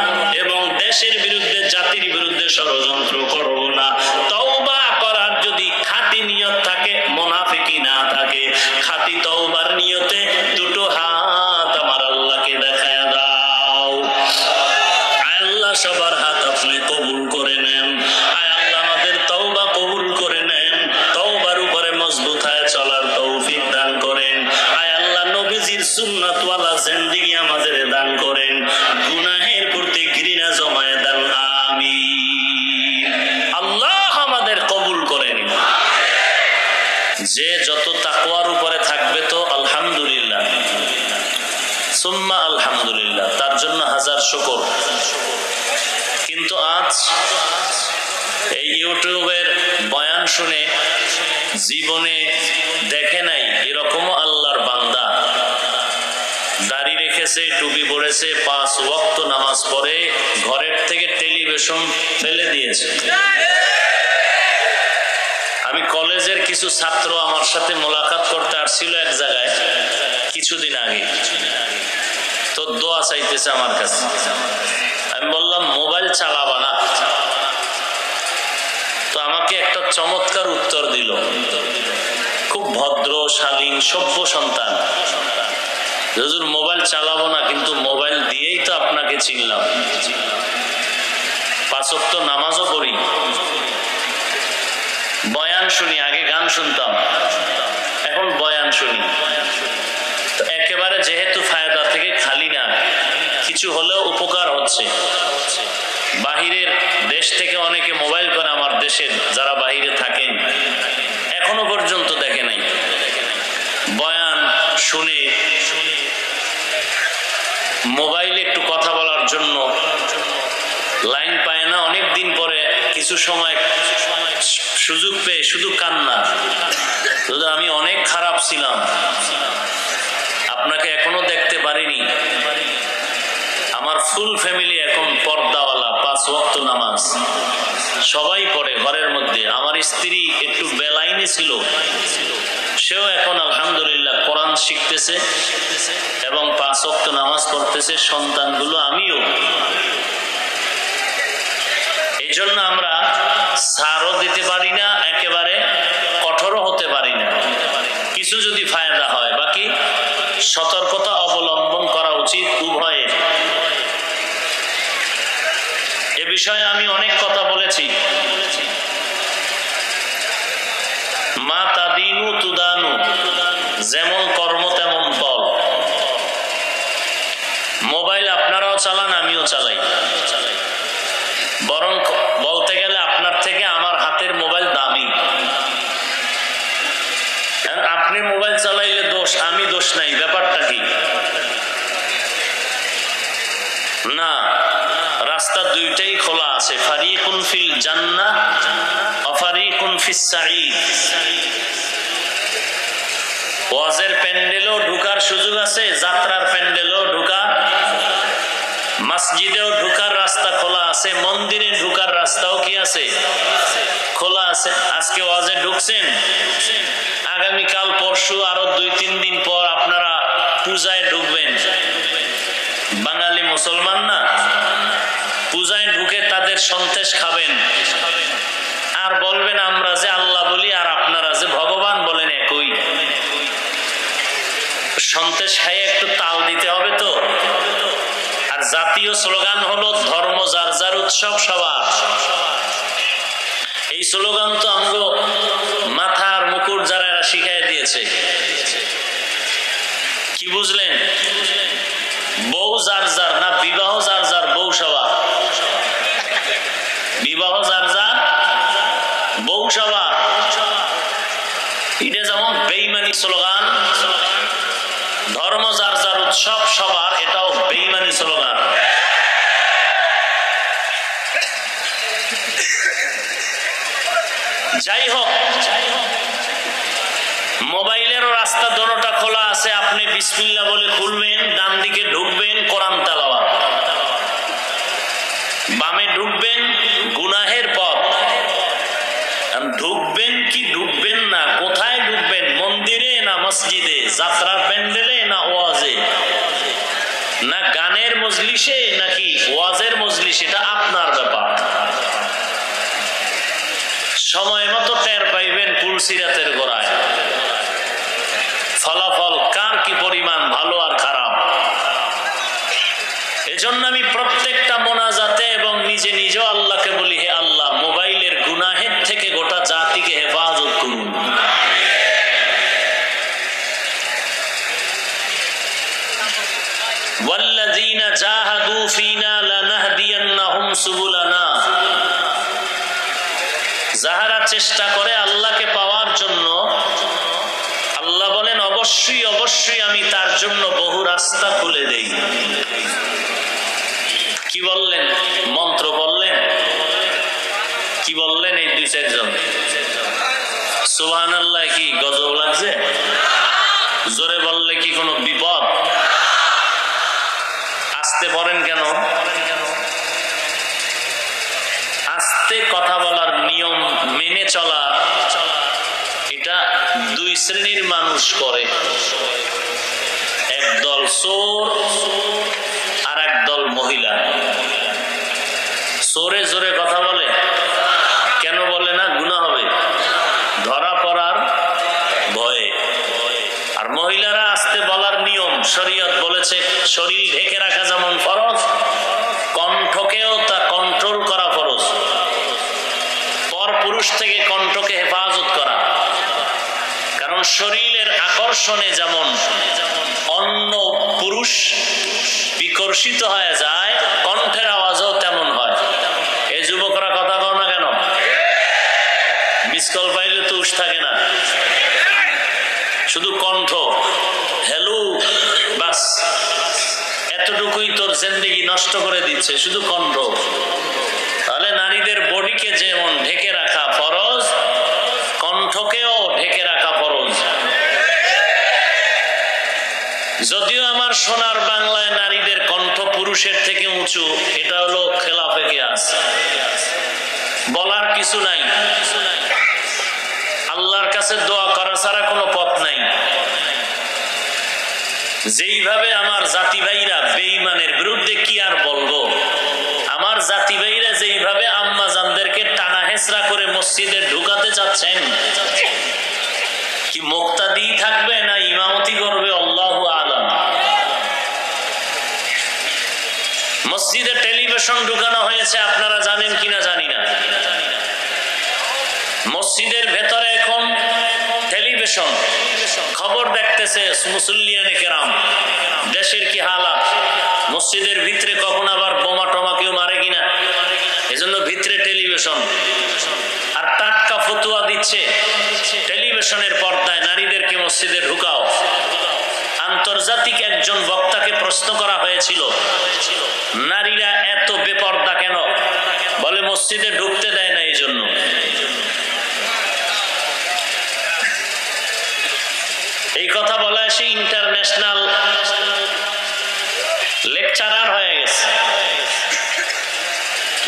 এবং দেশের বিরুদ্ধে, জাতির বিরুদ্ধে ষড়যন্ত্র করবো না। তওবা করার যদি খাঁটি নিয়ত থাকে, মুনাফিকি না থাকে, খাঁটি তওবার নিয়তে দুটো হাত আমার আল্লাহকে দেখায় দাও। আল্লাহ সবার হাত আপনি কবুল করে নেন। আয় আল্লাহ, আমাদের তওবা কবুল করে নেন, তওবার উপরে মজবুত হয়ে চলার তৌফিক দান করেন। আয় আল্লাহ, নবীজির সুন্নাতওয়ালা জিন্দেগি আমাদের দান করেন, গুনাহের প্রতি ঘৃণা জমায়ে দেন, আমিন। আল্লাহ আমাদের কবুল করেন। যে যত তাকওয়ার উপরে থাকবে, তো আলহামদুলিল্লাহ, সুম্মা আলহামদুলিল্লাহ, তার জন্য হাজার শুকর। কিন্তু আজ এই ইউটিউবের বয়ান শুনে জীবনে দেখে নাই এরকম আল্লাহর বান্দা দাড়ি রেখেছে, টুপি পরেছে, 5 ওয়াক্ত নামাজ পড়ে, ঘরের থেকে টেলিভিশন ফেলে দিয়েছে। আমি কলেজের কিছু ছাত্র আমার সাথে মোলাকাত করতে আসছিল এক জায়গায় কিছুদিন আগে, তো দোয়া চাইতেছে আমার কাছে। আমি বললাম, মোবাইল চালাবা না। তো আমাকে একটা চমৎকার উত্তর দিল, খুব ভদ্র শালীন সভ্য সন্তান। হুজুর মোবাইল চালাবো না, কিন্তু মোবাইল দিয়েই তো আপনাকে চিনলাম। 5 ওয়াক্ত নামাজও পড়ি, বয়ান শুনি, আগে গান শুনতাম, এখন বয়ান শুনি। তো একেবারে যেহেতু ফায়দা থেকে খালি না, কিছু হলেও উপকার হচ্ছে। বাহিরের দেশ থেকে অনেকে মোবাইল করে, আমার দেশের যারা বাহিরে থাকেন এখনো পর্যন্ত দেখে নাই, বয়ান শুনে মোবাইলে একটু কথা বলার জন্য লাইন পায় না, অনেক দিন পরে কিছু সময় সুযোগ পেয়ে শুধু কান্না। আমি অনেক খারাপ ছিলাম, আপনাকে এখনো দেখতে পারিনি। আমার ফুল ফ্যামিলি এখন পর্দাওয়ালা, 5 ওয়াক্ত নামাজ সবাই পড়ে ঘরের মধ্যে। আমার স্ত্রী একটু বেলাইনে ছিল, সেও এখন আলহামদুলিল্লাহ কোরআন শিখতেছে এবং 5 ওয়াক্ত নামাজ পড়তেছে। সন্তানগুলো, আমিও। এই জন্য আমরা ছাড়ও দিতে পারি না, একেবারে কঠোরও হতে পারি না। কিছু যদি ফায়দা হয়, বাকি সতর্কতা অবলম্বন করা উচিত উভয়ের। এ বিষয়ে আমি অনেক কথা বলেছি। মা তাদিনু তুদানু, যেমন কর্ম তেমন ফল। মোবাইল আপনারাও চালান, আমিও চালাই, বরং বলতে গেলে আপনার থেকে আমার হাতের মোবাইল দামি। আপনি মোবাইল চালাইলে দোষ, আমি দোষ নাই, ব্যাপারটা কি? না, রাস্তা দুইটাই খোলা আছে। ফারিকুন ফিল জান্নাহ ওয়া ফারিকুন ফিস সাঈদ। ওয়াজের প্যান্ডেলেও ঢোকার সুযোগ আছে, যাত্রার প্যান্ডেলেও ঢোকা, মসজিদেও ঢোকার রাস্তা খোলা আছে, মন্দিরে ঢোকার রাস্তাও কি আছে? খোলা আছে। আজকে ওয়াজে ঢুকছেন, আগামীকাল পরশু আরো 2-3 দিন পর আপনারা পূজায় ঢুকবেন। বাঙালি মুসলমান না, পূজায় ঢুকে তাদের সন্তেষ খাবেন আর বলবেন আমরা যে আল্লাহ বলি আর আপনারা যে ভগবান বলেন একই। সন্তেষ খাইয়ে একটু তাল দিতে হবে তো। আর জাতীয় স্লোগান হলো ধর্ম যার যার, উৎসব সবার। এই স্লোগান তো আমগো মাথার মুকুট যারা শিখাই দিয়েছে। কি বুঝলেন? বউ যার যার না, বিবাহ যার যার, বউ সবার। বিবাহ যার যার, বউ সবার। এটা যেমন বেঈমানি স্লোগান। ধর্ম যার যার, উৎসব সবার, এটাও বেঈমানি স্লোগান। যাই হোক, মোবাইলেরও রাস্তা দোনোটা খোলা আছে। আপনি বিসমিল্লাহ বলে খুলবেন, ডান দিকে ঢুকবেন কোরআন তেলাওয়াত, বামে ঢুকবেন গুনাহের পথ। ঢুকবেন কি ঢুকবেন না, কোথায় ঢুকবেন? মন্দিরে না মসজিদে, যাত্রার প্যান্ডেলে না ওয়াজে, না গানের মজলিসে নাকি ওয়াজের মজলিসে, এটা আপনার ব্যাপার। সময় মতো টের পাইবেন পুলসিরাতের গোড়ায় ফলাফল কার কি পরিমাণ ভালো আর খারাপ। এজন্য আমি প্রত্যেকটা মোনাজাতে এবং নিজে নিজেও আল্লাহকে বলি, হে আল্লাহ, মোবাইলের গুনাহের থেকে গোটা জাতিকে হেফাজত করুন। ওয়াল্লাযীনা জাহাদু ফীনা লানাহদিয়ান্নাহুম সুবুলানা। যাহারা চেষ্টা করে আল্লাহকে পাওয়ার জন্য, আল্লাহ বলেন অবশ্যই অবশ্যই আমি তার জন্য বহু রাস্তা খুলে দেই। কি বললেন? মন্ত্র বললেন, কি বললেন? এই 2-4 জন সুবহানাল্লাহ। কি গজব লাগছে? জোরে বললে কি কোনো বিপদ? আস্তে পড়েন কেন? আস্তে কথা বলার নিয়ম মেনে চলা, এটা 2 শ্রেণীর মানুষ করে। একদল চোর আর একদল মহিলা। চোরে জোরে কথা বলে, কেন বলে না? গুনাহ হবে, ধরা পড়ার ভয়। আর মহিলারা আসতে বলার নিয়ম, শরীয়ত বলেছে শরীর ঢেকে রাখা যেমন ফরজ, কণ্ঠকেও তা কন্ট্রোল করা ফরজ। পর পুরুষ থেকে কণ্ঠকে হেফাজত করা, কারণ শরীরের আকর্ষণে যেমন অন্য পুরুষ বিকর্ষিত হয়ে যায়, কণ্ঠের আওয়াজও তেমন হয়। এই যুবকরা কথা কও না কেন? মিস কল পাইলে তো উস থাকে না, শুধু কণ্ঠ হ্যালো বাস, এতটুকুই তোর জিন্দেগি নষ্ট করে দিচ্ছে, শুধু কণ্ঠ। তাহলে নারীদের বডিকে যেমন ঢেকে রাখা ফরজ, কণ্ঠকেও ঢেকে রাখা ফরজ। যদিও আমার সোনার বাংলায় নারীদের কণ্ঠ পুরুষের থেকে উঁচু, এটা হলো খেলাফে কিয়াস, বলার কিছু নাই। আল্লাহর কাছে দোয়া করা ছাড়া কোনো পথ নাই। যেইভাবে আমার জাতি ভাইরা বেঈমানের বিরুদ্ধে কি আর বলবো, আমার জাতি ভাইরা যেইভাবে আম্মা জানদেরকে টানা হেঁচড়া করে মসজিদে ঢুকাতে চাচ্ছেন, কি মুক্তাদি থাকবে না ইমামতি করবে আল্লাহু আলাম। মসজিদে টেলিভিশন ঢুকানো হয়েছে, আপনারা জানেন কিনা জানি না। মসজিদের ভেতরে এখন টেলিভিশন, খবর দেখতেছে মুসল্লিয়ানে কেরাম, দেশের কি হালাত, মসজিদের ভিতরে কখন আবার বোমা টোমা কেউ মারে কিনা, এজন্য ভিতরে টেলিভিশন। আর টাটকা ফতুয়া দিচ্ছে টেলিভিশনের পর্দায়, নারীদেরকে মসজিদে ঢুকাও। আন্তর্জাতিক একজন বক্তাকে প্রশ্ন করা হয়েছিল, নারীরা এত বেপর্দা কেন? বলে মসজিদে ঢুকতে দেয় না এই জন্য। এই কথা বলা সে ইন্টারন্যাশনাল লেকচারার হয়ে গেছে,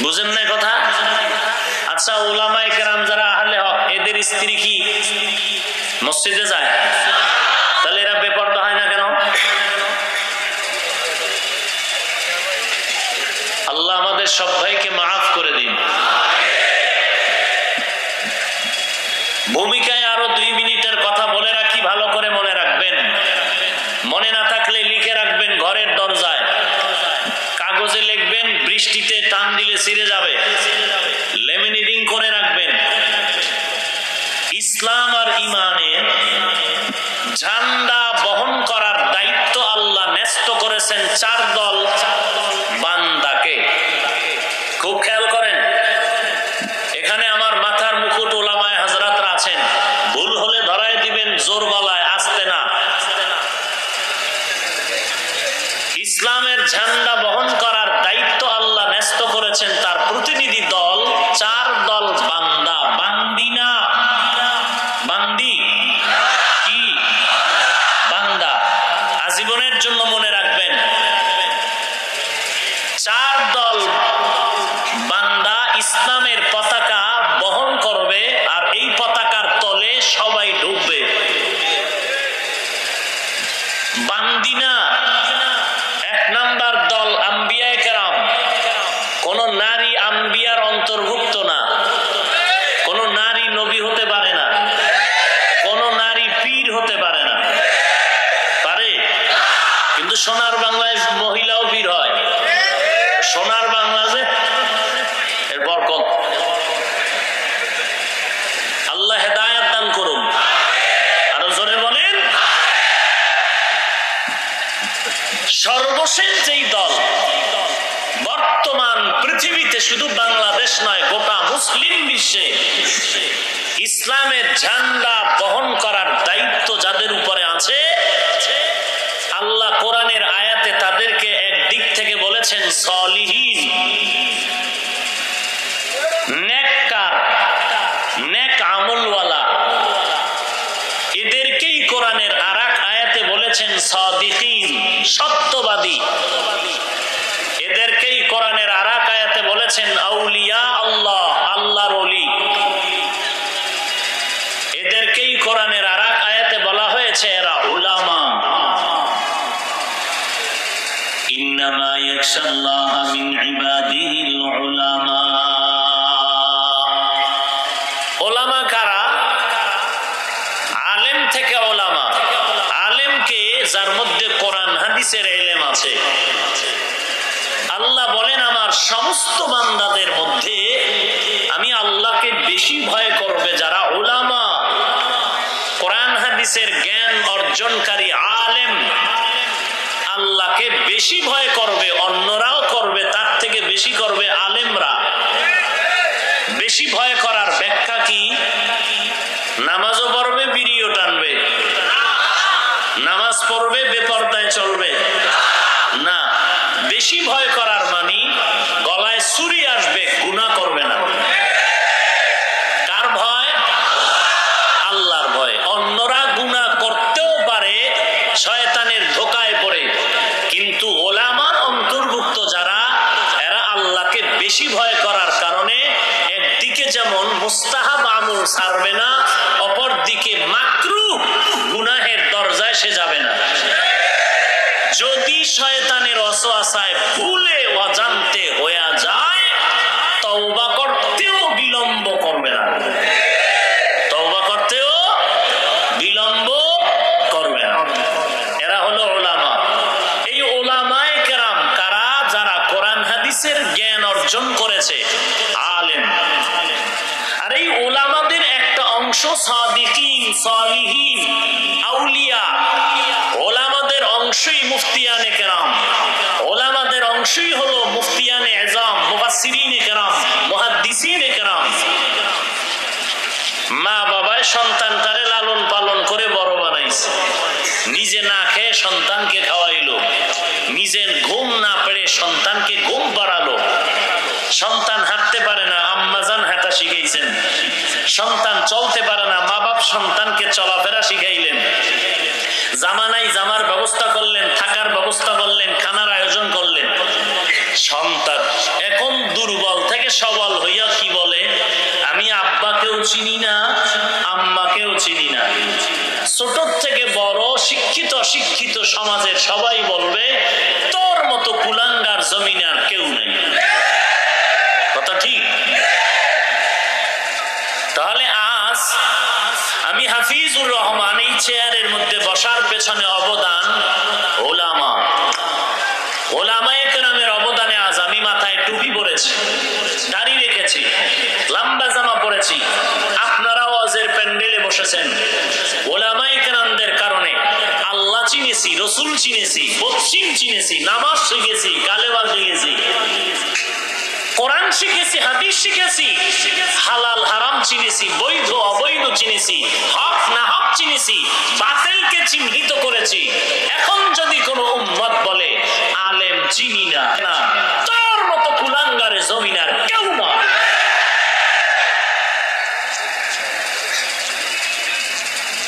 বুঝেন না কথা? আচ্ছা, উলামায়ে কেরাম যারা আহলে হক, এদের স্ত্রী কি মসজিদে যায়? তাহলে এরা বেপরদা হয় না কেন? আল্লাহ আমাদের সব ভাইকে মাফ করে দিন। ভূমিকায় আরো 2 মিনিটের কথা বলে রাখি, ভালো করে মনে রাখবেন। মনে না থাকলে লিখে রাখবেন ঘরের দরজায়, কাগজে লিখবেন, বৃষ্টিতে টান দিলে ছিঁড়ে যাবে, লেমিনেটিং করে রাখবেন। ইসলাম আর ইমানের ঝান্ডা বহন করার দায়িত্ব আল্লাহ ন্যস্ত করেছেন 4 দল বান্দাকে। খুব খেয়াল করেন, এখানে আমার মাথার মুকুট ওলামায়ে হাজরাতরা আছেন, ভুল হলে ধরায় দিবেন জোর গলায়, আসতে না। ইসলামের ঝান্ডা বহন করার দায়িত্ব আল্লাহ ন্যস্ত করেছেন তার প্রতিনিধি দল, 4 দল বান্দা, বান্দি না, বান্দি কি বান্দা। আজীবনের জন্য মনে রাখবেন, 4 দল বান্দা ইসলামের পতাকা বহন করবে, আর এই পতাকার তলে সবাই ঢুকবে। বান্দি না। 1 নাম্বার দল আম্বিয়ায়ে কেরাম, কোন নারী আম্বিয়ার অন্তর্ভুক্ত না, কোন নারী নবী হতে পারে না, কোন নারী পীর হতে পারে না। পারে? কিন্তু সোনার বাংলায় মহিলাও পীর হয়। সোনার বাংলাদেশে এর বরকত। আল্লাহ হেদায়েত দান করুন। আরো জোরে বলেন। সর্বশেষ যেই দল বর্তমান পৃথিবীতে, শুধু বাংলাদেশ নয়, গোটা মুসলিম বিশ্বে ইসলামের ঝান্ডা বহন করার দায়িত্ব যাদের উপরে আছে, আল্লাহ কোরআনের আয়াতে তাদেরকে একদিক থেকে বলেছেন সলিহিন, নেককার, নেক আমলওয়ালা। এদেরকেই কোরআনের আরেক আয়াতে বলেছেন সাদিকিন, সত্যবাদী। এদেরকেই কোরআনের আরেক আয়াতে বলেছেন আউলিয়া আল্লাহ, আল্লাহর ওলি। এদেরকেই কোরআনের আরেক আয়াতে বলা হয়েছে এরা উলামা। ইন্নামা ইয়াখশাল্লাহা মিন ইবাদিহিল উলামা। উলামা কারা? আলেম থেকে উলামা, যার মধ্যে কোরআন হাদিসের ইলম আছে। আল্লাহ বলেন আমার সমস্ত বান্দাদের মধ্যে আমি আল্লাহকে বেশি ভয় করবে যারা উলামা, কোরআন হাদিসের জ্ঞান অর্জনকারী আলেম। আল্লাহকে বেশি ভয় করবে, অন্যরাও করবে, তার থেকে বেশি করবে আলেমরা। বেশি ভয় করার ব্যাখ্যা কি? নামাজও পড়বে, বিড়িও টানবে। নামাজ পড়বে, বেপরদায় চলবে না। বেশি ভয় করার মানে গলায় ছুরি আসবে, গুনাহ করবে না। কার ভয়? আল্লাহর ভয়। অন্যরা গুনাহ করতেও পারে শয়তানের ধোকায় পড়ে, কিন্তু ওলামার অন্তর্ভুক্ত যারা, এরা আল্লাহকে বেশি ভয় করার কারণে একদিকে যেমন মুস্তাহাব আমল ছাড়বে না, অপর দিকে মাকরুহ গুনাহের দরজায় সে যাবে না। যদি শয়তানের ওয়াসওয়াসায় ভুলে অজান্তে হয়ে যায়, তওবা করতেও বিলম্ব করবে না। তওবা করতেও বিলম্ব করবে না। এরা হলো উলামা। এই উলামায়ে কেরাম কারা? যারা কোরআন হাদিসের জ্ঞান অর্জন করেছে, আলেম। আর এই উলামাদের একটা অংশ সাদিকিন, সালিহিন, আউলিয়া। উলামাদের অংশই মুফতিয়ানে কেরাম। উলামাদের অংশই হলো মুফতিয়ানে আযম, মুফাসসিরিনে কেরাম, মুহাদ্দিসিনে কেরাম। মা বাবায় সন্তানটারে লালন পালন করে বড় বানাইছে, নিজে না খেয়ে সন্তানকে খাওয়াইলো, নিজের ঘুম না পেরে সন্তানকে ঘুম পাড়ালো। সন্তান হাঁটতে পারে না, আম্মাজান হাঁটা শিখাইছেন। সন্তান চলতে পারে না, মা বাপ সন্তানকে চলাফেরা শিখাইলেন। জামানাই জামার ব্যবস্থা করলেন, থাকার ব্যবস্থা করলেন, খানার আয়োজন করলেন। সন্তান এখন দুর্বল থেকে সবল হইয়া কি বলে? আমি আব্বাকেও চিনি না, আম্মাকেও চিনি না। ছোট থেকে বড়, শিক্ষিত অশিক্ষিত সমাজের সবাই বলবে তোর মতো কুলাঙ্গার জমিনে আর কেউ নেই। কথা ঠিক? তাহলে আজ আমি হাফিজুর রহমান এই চেয়ারের মধ্যে বসার পেছনে অবদান ওলামা। ওলামায়ে কেরামের অবদানে আজ আমি মাথায় টুপি পরেছি, দাড়ি রেখেছি, লম্বা জামা পরেছি। আপনারাও আজের প্যান্ডেলে বসেছেন। ওলামায়ে কেরামদের কারণে আল্লাহ চিনেছি, রসুল চিনেছি, পশ্চিম চিনেছি, নামাজ শিখেছি, কালেমা শিখেছি, কোরআন শিখেছি, হাদিস শিখেছি, হালাল হারাম চিনেছি, বৈধ অবৈধ চিনেছি, হক না হক চিনেছি, বাতিলকে চিহ্নিত করেছি। এখন যদি কোনো উম্মত বলে আলেম চিনি না, তোর মতো কুলাঙ্গারে জমিনার কেউ না।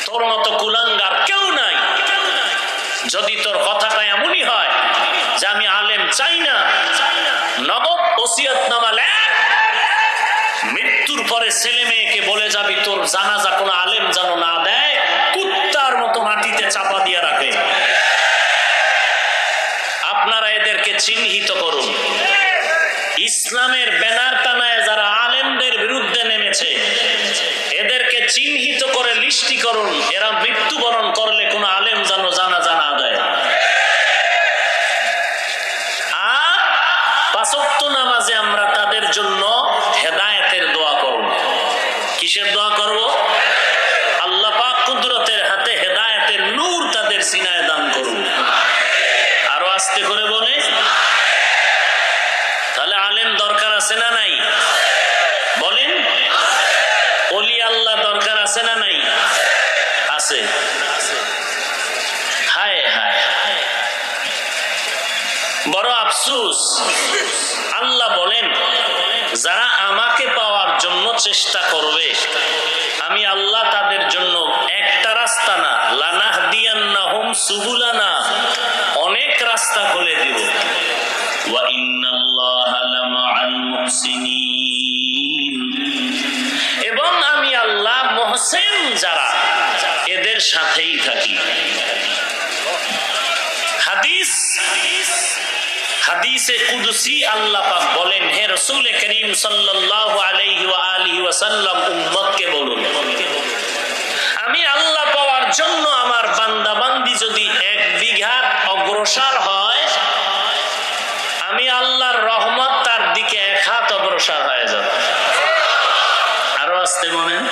তোর মতো কুলাঙ্গার কেউ নাই। যদি তোর কথাটা এমনই হয় যে আমি আলেম চাই না, নগদ ওসিয়তনামা লেখ, মৃত্যুর পরে ছেলে মেয়েকে বলে যাবি তোর জানাজা কোনো আলেম যেন না দেয়, কুত্তার মতো মাটিতে চাপা দিয়ে রাখে। আপনারা এদেরকে চিহ্নিত করুন। ইসলামের ব্যানার টানায় যারা আলেমদের বিরুদ্ধে নেমেছে, এদেরকে চিহ্নিত করে লিস্টি করুন। এরা মৃত্যুবরণ করলে কোনো আলেম যেন জানাজা না দেয়। আর পাঁচ ওয়াক্ত নামাজে আমরা তাদের জন্য হেদায়েতের দোয়া করব। কিসের দোয়া করব? আল্লাহ পাক কুদরতের হাতে হেদায়েতের নূর তাদের সিনায় দান করুন। আরো আস্তে করে বলে। তাহলে আলেম দরকার আছে না নাই? বলেন। ওলি আল্লাহ দরকার আছে না নাই? আছে। হায় হায় হায়, বড় আফসোস। আল্লাহ বলেন যারা আমাকে পাওয়ার জন্য চেষ্টা করবে, আমি আল্লাহ তাদের জন্য একটা রাস্তা না, লানাহদিয়ান্নাহুম সুবুলানা, অনেক রাস্তা খুলে দিব। ওয়া ইন্নাল্লাহা লামাআল মুহসিনিন, এবং আমি আল্লাহ মুহসিন যারা, এদের সাথেই থাকি। হাদিসে কুদসি আল্লাহ পাক বলেন, হে রাসূল করিম সাল্লাল্লাহু আলাইহি ওয়া আলিহি ওয়াসাল্লাম উম্মতকে বলুন, আমি আল্লাহ পাওয়ার জন্য আমার বান্দা বান্দি যদি অগ্রসর হয়ে যাবে। আরো আসতে বলেন।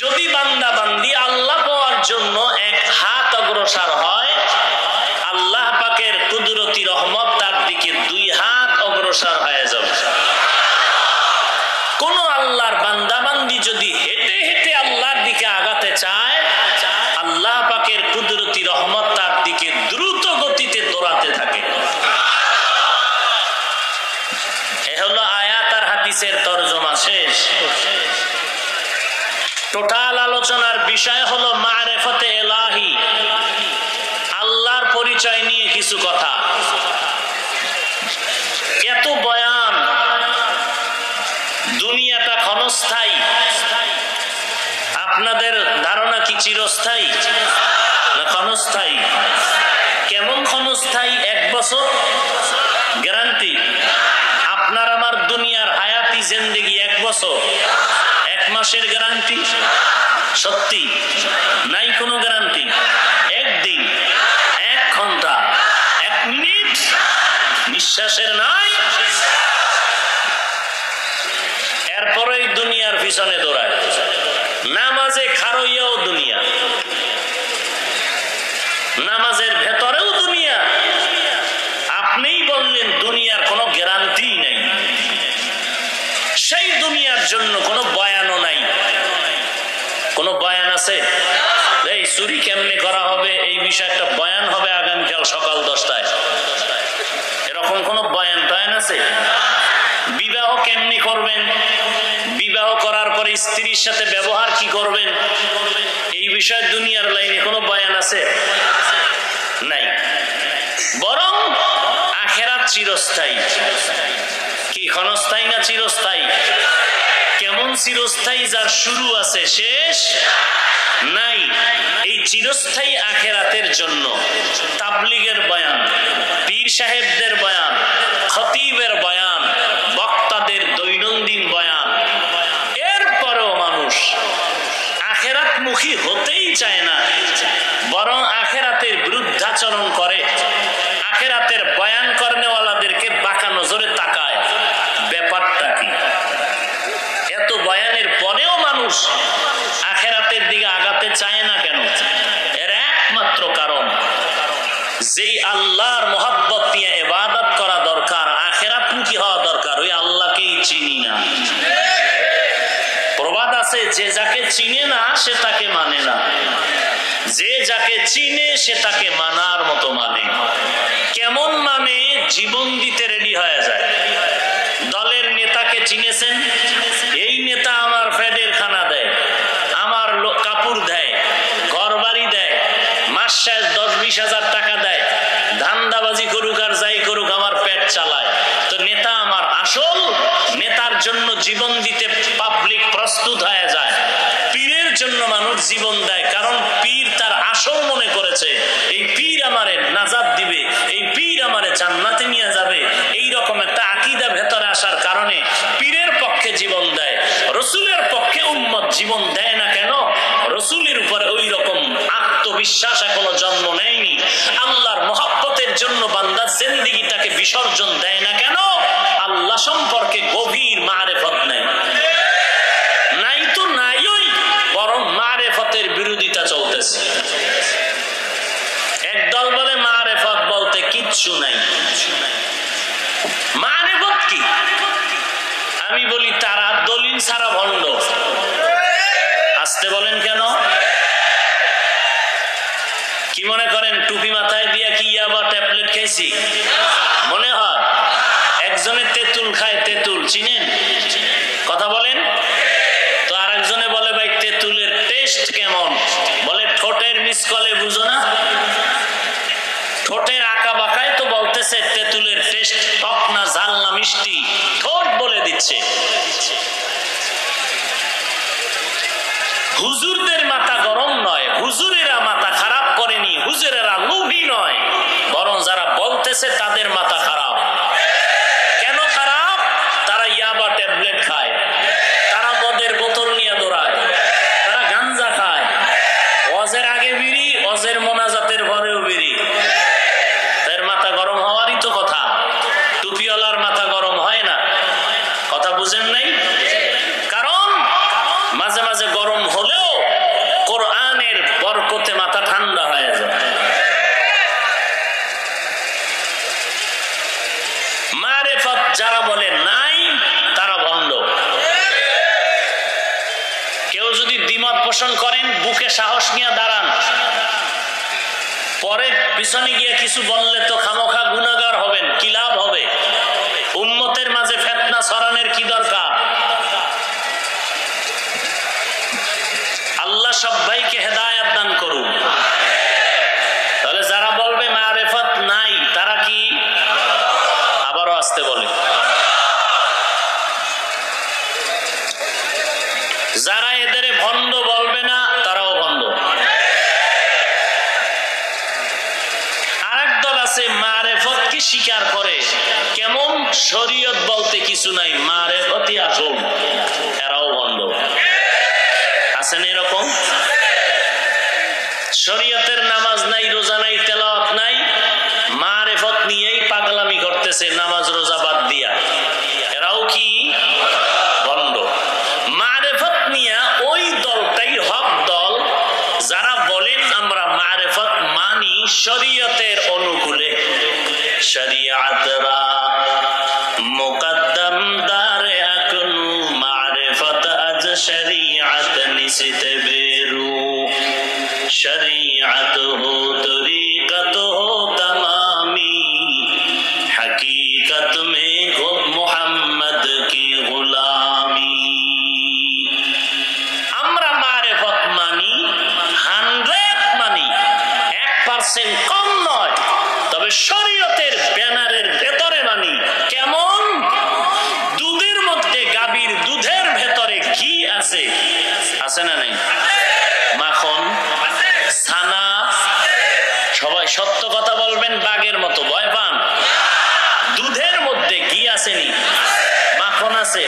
যদি বান্দা বান্দি আল্লাহ পাওয়ার জন্য এক হাত অগ্রসর হয়, আল্লাহ পাকের কুদরতি রহমত তার দিকে 2 হাত অগ্রসর হয়ে যাবে। কোন আল্লাহর বান্দা বান্দি যদি হেঁটে হেঁটে আল্লাহর দিকে আগাতে চায়, আল্লাহ পাকের কুদরতি রহমত তার দিকে দ্রুত গতিতে দৌড়াতে থাকে। এ হলো আয়াত আর হাদিসের তরজমা শেষ। টোটাল আলোচনার বিষয় হলো মারিফাতে ইলাহি, আল্লাহর পরিচয় নিয়ে কিছু কথা। এত বয়ান, দুনিয়াটা ক্ষণস্থায়ী, আপনাদের ধারণা কি চিরস্থায়ী না ক্ষণস্থায়ী? কেমন ক্ষণস্থায়ী? 1 বছর গ্যারান্টি? আপনার আমার দুনিয়ার হায়াতি জিন্দেগি 1 বছর, 1 মাসের গ্যারান্টি? সত্যি নাই কোনো গ্যারান্টি? 1 দিন, 1 ঘন্টা, 1 মিনিট নিঃশ্বাসের নাই। এরপরেই দুনিয়ার পিছনে দৌড়ায়, নামাজে খারইয়াও দুনিয়া, নামাজের ভেতরেও দুনিয়া। আপনিই বললেন দুনিয়ার কোনো গ্যারান্টি নাই, সেই দুনিয়ার জন্য কোনো বয়ানও নাই। কোনো বয়ান আছে? এই চুরি কেমনে করা হবে এই বিষয়ে একটা বয়ান হবে আগামীকাল সকাল 10টায়, এরকম কোনো বয়ান টয়ান আছে? বিবাহ কেমনি করবেন, বিবাহ করার পরে স্ত্রীর সাথে ব্যবহার কি করবেন, এই বিষয়ে দুনিয়ার লাইনে কোনো বয়ান আছে? নাই। বরং আখিরাত চিরস্থায়ী। কি ক্ষণস্থায়ী না চিরস্থায়ী? কেমন চিরস্থায়ী? যার শুরু আছে শেষ নাই। এই চিরস্থায়ী আখিরাতের জন্য তাবলীগের বয়ান, পীর সাহেবদের বয়ান, খতিবের বয়ান, বক্তাদের দৈনন্দিন বয়ান, এরপরও মানুষ আখিরাতমুখী হতেই চায় না, বরং আখিরাতের বিরুদ্ধাচরণ করে, আখিরাতের বয়ান করনেওয়ালাদেরকে বাঁকা নজরে তাকায়। ব্যাপারটা কি? এত বয়ানের পরেও মানুষ আখিরাতের দিকে আগাতে চায় না কেন? এর একমাত্র কারণ, যেই আল্লাহর মোহাব্বত নিয়ে ইবাদত করা দরকার, আখিরাতমুখী হওয়া দরকার, ওই আল্লাহকেই চিনি না। প্রবাদ আছে, যে যাকে চিনে না সে তাকে মানে না, যে যাকে চিনে সে তাকে মানার মতো মানে। কেমন মানে? জীবন দিতে রেডি হয়ে যায়। দলের নেতাকে চিনেছেন? এই নেতা আমার ফ্যাটের খানা দেয়, আমার কাপড় দেয়, ঘর বাড়ি দেয়, মাস শেষ 10-20 হাজার টাকা দেয়, ধান্দাবাজি করুক আর যাই করুক আমার পেট চালায়। তো নেতা আমার আসল, নেতার জন্য জীবন দিতে পাবলিক প্রস্তুত হয়ে যায়। পীরের জন্য মানুষ জীবন দেয়, কারণ পীর তার আসল মনে করেছে এই পীর আমারে নাজাত দিবে, এই পীর আমারে জান্নাতে নিয়ে যাবে। এইরকম একটা আকীদা ভেতরে আসার কারণে পীরের পক্ষে জীবন দেয়। রসুলের পক্ষে উম্মত জীবন দেয় না কেন? রসুলের উপরে ওই রকম আত্মবিশ্বাস এখনো জন্ম নেয়নি। আল্লাহর মহব্বতের জন্য বান্দা জিন্দেগিটাকে বিসর্জন দেয় না কেন? আল্লাহ সম্পর্কে গভীর মারিফত নেই। নাই তো নাই, ওই বরং মারিফতের বিরোধিতা চলতেছে। একদল বলে মারিফত বলতে কিচ্ছু নাই। মারিফত কি? আমি বলি তারা দলিল ছাড়া ভণ্ড। আসতে বলেন কেন? কি মনে করেন টুপি মাথায় দিয়া কি ইয়াবা ট্যাবলেট খাইছি মনে হয়? একজনে তেঁতুল খায়, তেঁতুল চিনেন? কথা বলেন তো। আরেকজনে বলে ভাই তেঁতুলের টেস্ট কেমন? বলে ঠোঁটের মিসকলে বুঝো না, ঠোঁটের আঁকা বাঁকায় তো বলতেছে তেঁতুলের টেস্ট টক না ঝাল না মিষ্টি, ঠোঁট বলে দিচ্ছে। হুজুরদের মাথা গরম নয়, হুজুরেরা মাথা খারাপ করেনি, হুজুরেরা লোভী নয়, বরং যারা বলতেছে তাদের মাথা খারাপ। কেন খারাপ? তারা ইয়াবা ট্যাবলেট খায়, তারা মদের বোতল নিয়ে দৌড়ায়, তারা গাঞ্জা খায়, ওয়াজের আগে বিড়ি, ওয়াজের মোনাজাতের পরেও বিড়ি। তার মাথা গরম হওয়ারই তো কথা। টুপি পোষণ করেন, বুকে সাহস নিয়ে দাঁড়ান। পরে পিছনে গিয়ে কিছু বললে তো খামোখা গুনাহগার হবেন, কি লাভ হবে? উম্মতের মাঝে ফিতনা ছড়ানোর কি দরকার? আল্লাহ সব ভাইকে হেদায়েত দান করুন। তাহলে যারা বলবে মারিফত নাই তারা কি? আবারও আসতে বলে, যারা এদের ভণ্ড বলবে না তারাও ভণ্ড। আরেক দল আছে মারিফত কি স্বীকার করে, কেমন শরীয়ত বলতে কিছু নাই, মারিফতই আসল, এরাও ভণ্ড। আছেন এরকম? শরীয়তের নামাজ নাই, রোজা নাই, তেলাওয়াত নাই, মারিফত নিয়েই পাগলামি করতেছে নামাজ রোজা বাদ দিয়া, এরাও কি? ভণ্ড। মারিফত নিয়ে ওই দলটাই হক দল যারা বলেন আমরা মারিফত মানি শরীয়তের অনুকূলে, শরিয়াতরা মুকদ্দম দারে আকনু মারিফত আজ শরিয়াত নিসিতে বেরু, শরিয়াত হো তরিকত হো তমামি, হकीकत में মুহাম্মদ কি গোলামি। আমরা মারিফত মানি, 100 মানি, 1% কম নয়, তবে শরীয়তের ব্যানারের ভেতরে মানি। কেমন? দুধের মধ্যে, গাভীর দুধের ভেতরে ঘি আছে, আছে না নাই? মাখন, ছানা, সবাই সত্য কথা বলবেন, বাঘের মতো ভয় পান। দুধের মধ্যে ঘি আসেনি, মাখন আছে,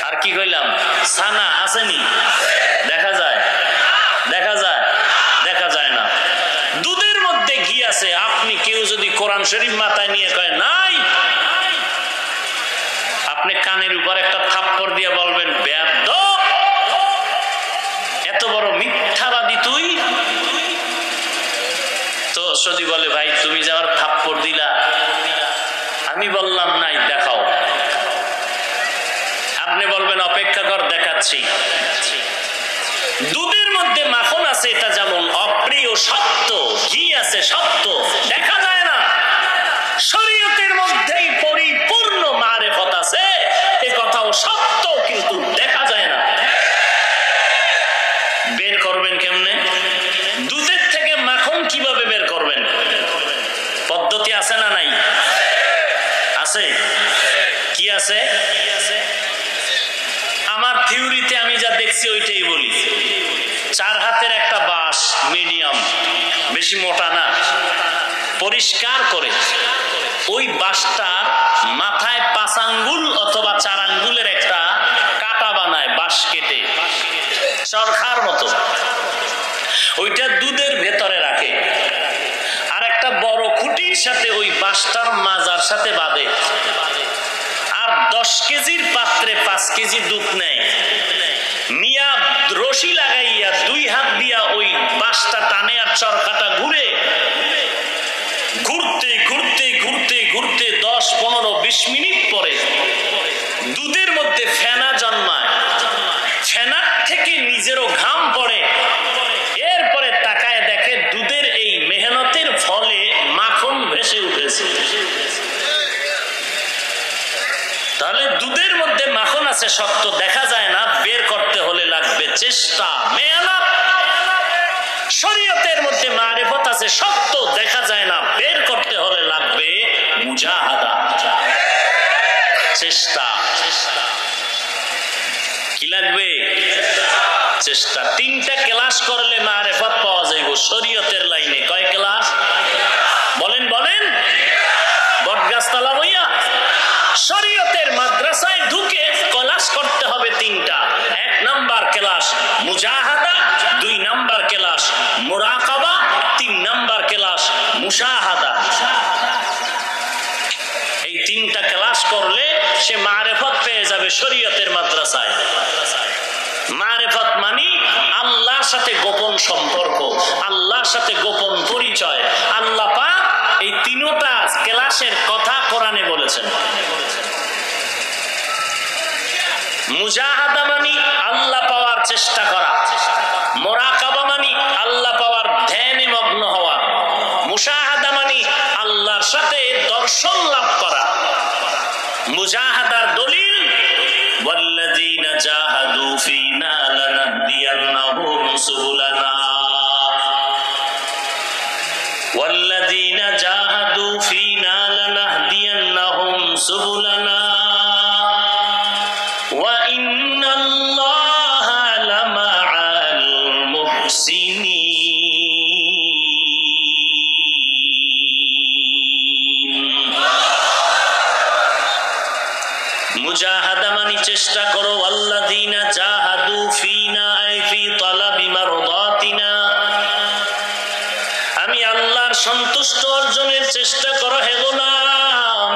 আর কি কইলাম? ছানা আসেনি। দেখা যায়? দেখা যায়? দেখা যায় না। দুধের মধ্যে ঘি আছে। আপনি কেউ যদি কোরআন শরীফ মাথায় নিয়ে কয় নাই, আপনি কানের উপর একটা থাপ্পড় দিয়ে বলবেন বেয়াদব, এত বড় মিথ্যাবাদী তুই। তো যদি বলে ভাই তুমি যে আমার থাপ্পড় দিলা, আমি বললাম নাই, দেখাও। আপনি বলবেন অপেক্ষা কর, দেখাচ্ছি। দুধের মধ্যে মাখন আছে, এটা যেমন অপ্রিয় সত্য, ঘি আছে সত্য, দেখা যায় না। শরীয়তের মধ্যেই পরিপূর্ণ মারিফত আছে, এ কথাও সত্য, কিন্তু দেখা যায় না। বের করবেন কেমনে? দুধের থেকে মাখন কিভাবে বের করবেন? পদ্ধতি আছে না নাই? আছে। কি আছে? আমার থিওরিতে আমি যা দেখছি ওইটাই বলি। 4 হাতের একটা বাঁশ, মিডিয়াম, বেশি মোটা না, পরিষ্কার করে ওই বাঁশটার মাথায় 5 আঙ্গুল অথবা 4 আঙ্গুলের একটা কাটা বানায়, বাঁশ কেটে চরখার মতো, ওইটা দুধের ভেতরে রাখে, আর একটা বড় খুঁটির সাথে ওই বাঁশটার মাজার সাথে বাঁধে, আর 10 কেজির পাত্রে 5 কেজি দুধ নেয়, নিয়া রশি লাগাইয়া 2 হাত দিয়া ওই বাঁশটা টানে, আর চরখাটা ঘুরে, ঘুরতে ঘুরতে ঘুরতে ঘুরতে 10, 15, 20 মিনিট পরে দুধের মধ্যে ফেনা জন্মায়, ফেনার থেকে নিজেরও ঘাম পড়ে। এরপরে তাকায় দেখে দুধের এই মেহনতের ফলে মাখন ভেসে উঠেছে। তাহলে দুধের মধ্যে মাখন আছে সত্য, দেখা যায় না, বের করতে হলে লাগবে চেষ্টা, মেহনত। শরীয়তের মধ্যে মারিফত আছে সত্য, দেখা যায় না, বের করতে হলে লাগবে মুজাহাদা, চেষ্টা। কি লাগবে? চেষ্টা। 3টা ক্লাস করলে মারিফত পাওয়া যাইব শরীয়তের লাইনে। কয় ক্লাস? বলেন বলেন। বটগাছতলা বইয়া শরীয়তের মাদ্রাসায় ঢুকে ক্লাস করতে হবে 3টা। 1 নাম্বার ক্লাস মুজাহাদা, 2 নাম্বার ক্লাস মুরাকাবা, 3 নাম্বার ক্লাস মুশাহাদা। এই 3টা ক্লাস করলে সে মারিফত পেয়ে যাবে শরীয়তের মাদ্রাসায়। মারিফত মানি আল্লাহর সাথে গোপন সম্পর্ক, আল্লাহর সাথে গোপন পরিচয়। আল্লাহ পাক এই 3টা ক্লাসের কথা কোরআনে বলেছেন। মুজাহাদা মানি আল্লাহ পাওয়ার চেষ্টা করা। মুরাকাবা মানে আল্লাহ পাওয়ার ধ্যানে মগ্ন হওয়া। মুশাহাদা মানে আল্লাহর সাথে দর্শন লাভ করা। মুজাহাদার দলিল ওয়াল্লাযীনা জাহাদু ফীনা লানাহদিয়ান্নাহুম সুবুলানা ওয়াল্লাযীনা জাহাদু ফীনা লানাহদিয়ান্নাহুম সুবুলানা ওয়া ইন্নাল্লাহা লামাআল মুহসিনিন। মুজাহাদা মানে চেষ্টা করো। আল্লাযীনা জাহাদু ফীনা আই ফি তালাবি মারদাতিনা, আমি আল্লাহর সন্তুষ্ট অর্জনের চেষ্টা করো হে গোলাম।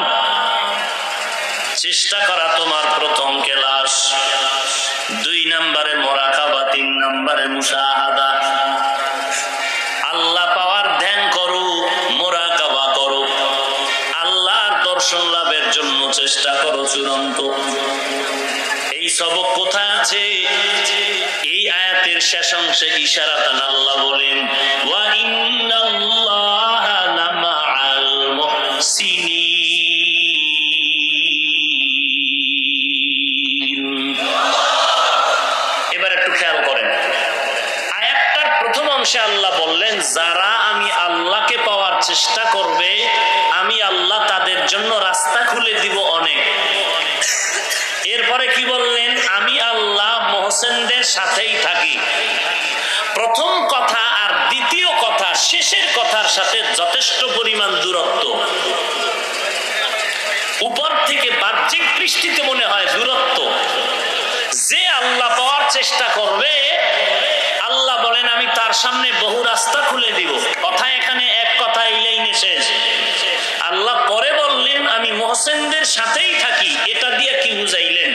চেষ্টা করা তোমার প্রথম ক্লাস। 2 নম্বরে মুরাকাবা, 3 নম্বরে মুশাহাদা। আল্লাহ পাওয়ার ধ্যান করো, মুরাকাবা করো, আল্লাহর দর্শন লাভের জন্য চেষ্টা করো চূড়ান্ত। এই সবক কোথায় আছে? এই আয়াতের শেষ অংশে ইশারাতান আল্লাহ বলেন ওয়া ইন্নাল্লাহা লামাআল মুহসিনিন। এবার একটু খেয়াল করেন, আয়াতটার প্রথম অংশে আল্লাহ বললেন যারা আমি আল্লাহকে পাওয়ার চেষ্টা করবে আমি আল্লাহ তাদের জন্য রাস্তা খুলে দিব অনেক। এরপরে কি বললেন? আমি আল্লাহ মুহসিনদের সাথেই থাকি। প্রথম কথা আর দ্বিতীয় কথা, শেষের কথার সাথে যথেষ্ট পরিমাণ দূরত্ব। উপর থেকে বাহ্যিক দৃষ্টিতে মনে হয় দূরত্ব। যে আল্লাহ পাওয়ার চেষ্টা করবে আল্লাহ বলেন আমি তার সামনে বহু রাস্তা খুলে দিব। কথা এখানে এক কথা এই লাইনে শেষ। আল্লাহ পরে বললেন আমি মুহসিনদের সাথেই থাকি। এটা দিয়ে কি বুঝাইলেন?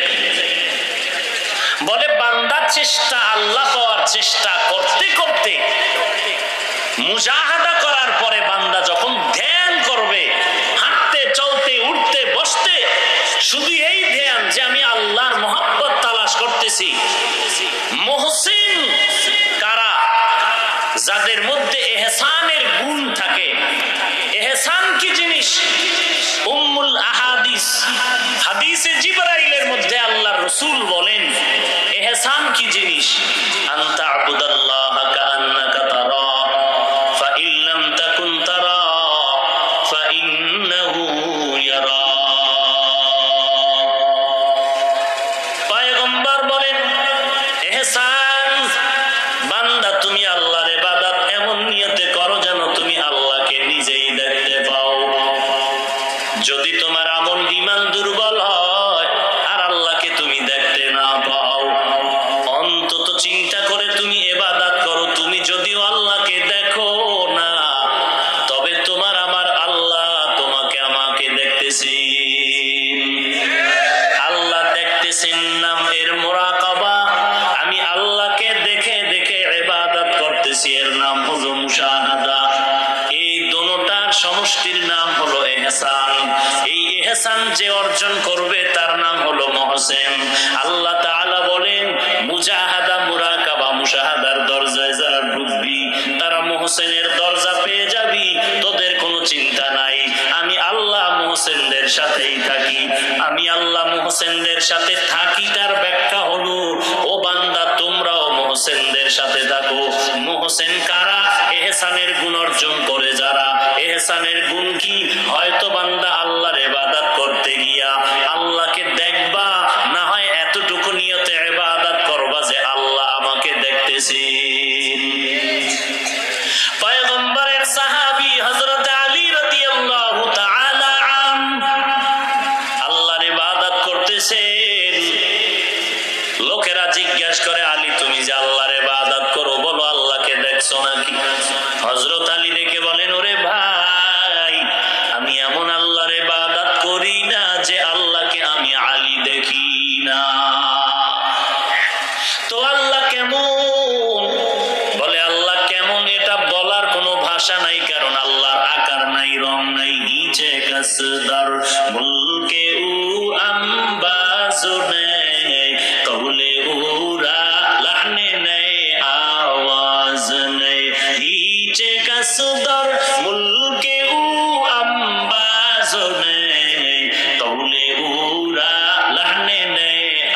বলে বান্দার চেষ্টা, আল্লাহ পাওয়ার চেষ্টা করতে করতে মুজাহাদা করার পরে বান্দা যখন ধ্যান করবে, হাঁটতে চলতে উঠতে বসতে শুধু এই ধ্যান যে আমি আল্লাহর মহব্বত তালাশ করতেছি। মুহসিন কারা? যাদের মধ্যে ইহসানের গুণ থাকে। ইহসান কি জিনিস? উম্মুল আহাদিস, হাদিসে জিবরাইলের মধ্যে আল্লাহর রাসূল বলেন ইহসান কি জিনিস? আনতা আবুদাল্লাহা কাআন্নাকা তারা ফা ইন লাম তাকুন তারা ফা ইন্নাহু ইয়ারা। পয়গম্বর বলেন ইহসান বান্দা তুমি আল্লাহর ইবাদত এমন নিয়তে করো যেন তুমি আল্লাহকে নিজেই দেখতে পাও। যদি তোমার আমল ঈমান দুর্বল হয় আর আল্লাহকে তুমি দেখতে না পাও, অন্তত চিন্তা করে তুমি ইবাদত করো। তুমি যদিও আল্লাহকে দেখো না, তবে তোমার আমার আল্লাহ তোমাকে আমাকে দেখতেছেন। আল্লাহ দেখতেছেন নাম এর মুরাকাবা। আমি আল্লাহকে দেখে দেখে ইবাদত করতেছি, এর নাম হলো মুশাহাদা। এই দুটোটার সমষ্টির নাম হলো ইহসান। এই ইহসান যে অর্জন করবে তার নাম হলো মুহসিন। আল্লাহ তাআলা বলেন মুজাহাদা মুরাকাবা মুশাহাদার দরজায় যারা ঢুকবি তারা মুহসিনের দরজা পেয়ে যাবি। তোদের কোনো চিন্তা নাই, আমি আল্লাহ মুহসিনদের সাথেই থাকি। আমি আল্লাহ মুহসিনদের সাথে থাকি তার ব্যাখ্যা হলো ও বান্দা তোমরাও মুহসিনদের সাথে থাকো। মুহসিন কারা? ইহসানের গুণ অর্জন করে যারা। ইহসানের গুণ কি? হয়তো বান্দা আল্লাহর ইবাদত করতে গিয়া আল্লাহকে দেখবা, না হয় এতটুকু নিয়তে ইবাদত করবা যে আল্লাহ আমাকে দেখতেছেন। পয়গম্বরের সাহাবী হযরত আলী রাদিয়াল্লাহু তাআলা আনহু আল্লাহর ইবাদত করতেছেন। লোকেরা জিজ্ঞাসা করে আলী তুমি যে আল্লাহর ইবাদত করো, বলো আল্লাহকে দেখছো নাকি? হযরত আলী দেখে বলেন ওরে ভাই, আমি এমন আল্লাহর ইবাদত করি না যে আল্লাহকে আমি আলী দেখি না। তো আল্লাহ কেমন? বলে আল্লাহ কেমন এটা বলার কোনো ভাষা নাই, কারণ আল্লাহর আকার নাই, রং নাই। নিচে কসদার মুলকে উ আম্বাজু নে কৌলে উরা লাহন असदर मुल्के ऊ अंबाजो ने तौले उरा लहने ने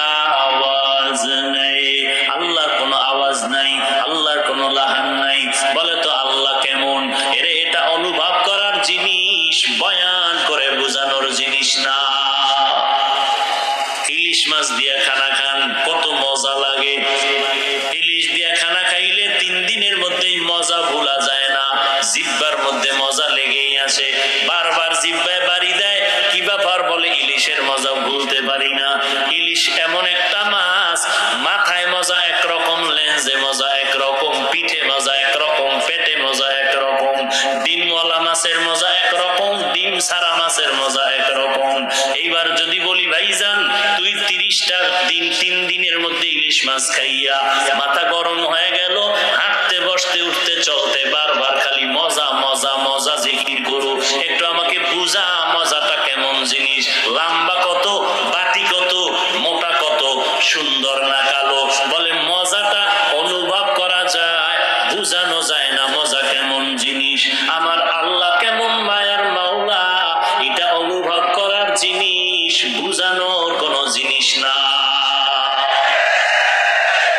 आवाज नहीं আল্লাহর কোনো আওয়াজ নাই আল্লাহর কোনো লাহান নাই বলে তো আল্লাহ কেমন এরে এটা অনুভব করার জিনিস বয়ান করে বোঝানোর জিনিস না ইলিশ মাছ দিয়ে খানা খান কত মজা লাগে ইলিশ দিয়ে খানা খাইলে 3 দিনের মধ্যেই মজা ভোলা যায় না জিহ্বার মধ্যে মজা লেগেই আছে বারবার জিহ্বায় বাড়ি দেয় কি ব্যাপার বলে ইলিশের মজা ভুলতে পারি না ইলিশ এমন একটা মাছ মাথায় মজা একরকম লেন্সে মজা একরকম পিঠে মজা একরকম পেটে মজা একরকম ডিমওয়ালা মাছের মজা একরকম ডিম ছাড়া মাছের মজা একরকম এইবার যদি বলি ভাইজান তুই 30টা দিন 3 দিনের মধ্যে ইলিশ মাছ খাইয়া মাথা গরম হয়ে গেল হাঁটতে বসতে উঠতে চলতে বারবার খালি মজা মজা মজা জিকির করো একটু আমাকে বুঝা মজাটা কেমন জিনিস লম্বা কত বাটি কত মোটা কত সুন্দর না কালো বলে মজাটা অনুভব করা যায় বুঝানো যায় না মজা কেমন জিনিস আমার আল্লাহ কেমন মায়ার মাওলা এটা অনুভব করার জিনিস বুঝানোর কোনো জিনিস না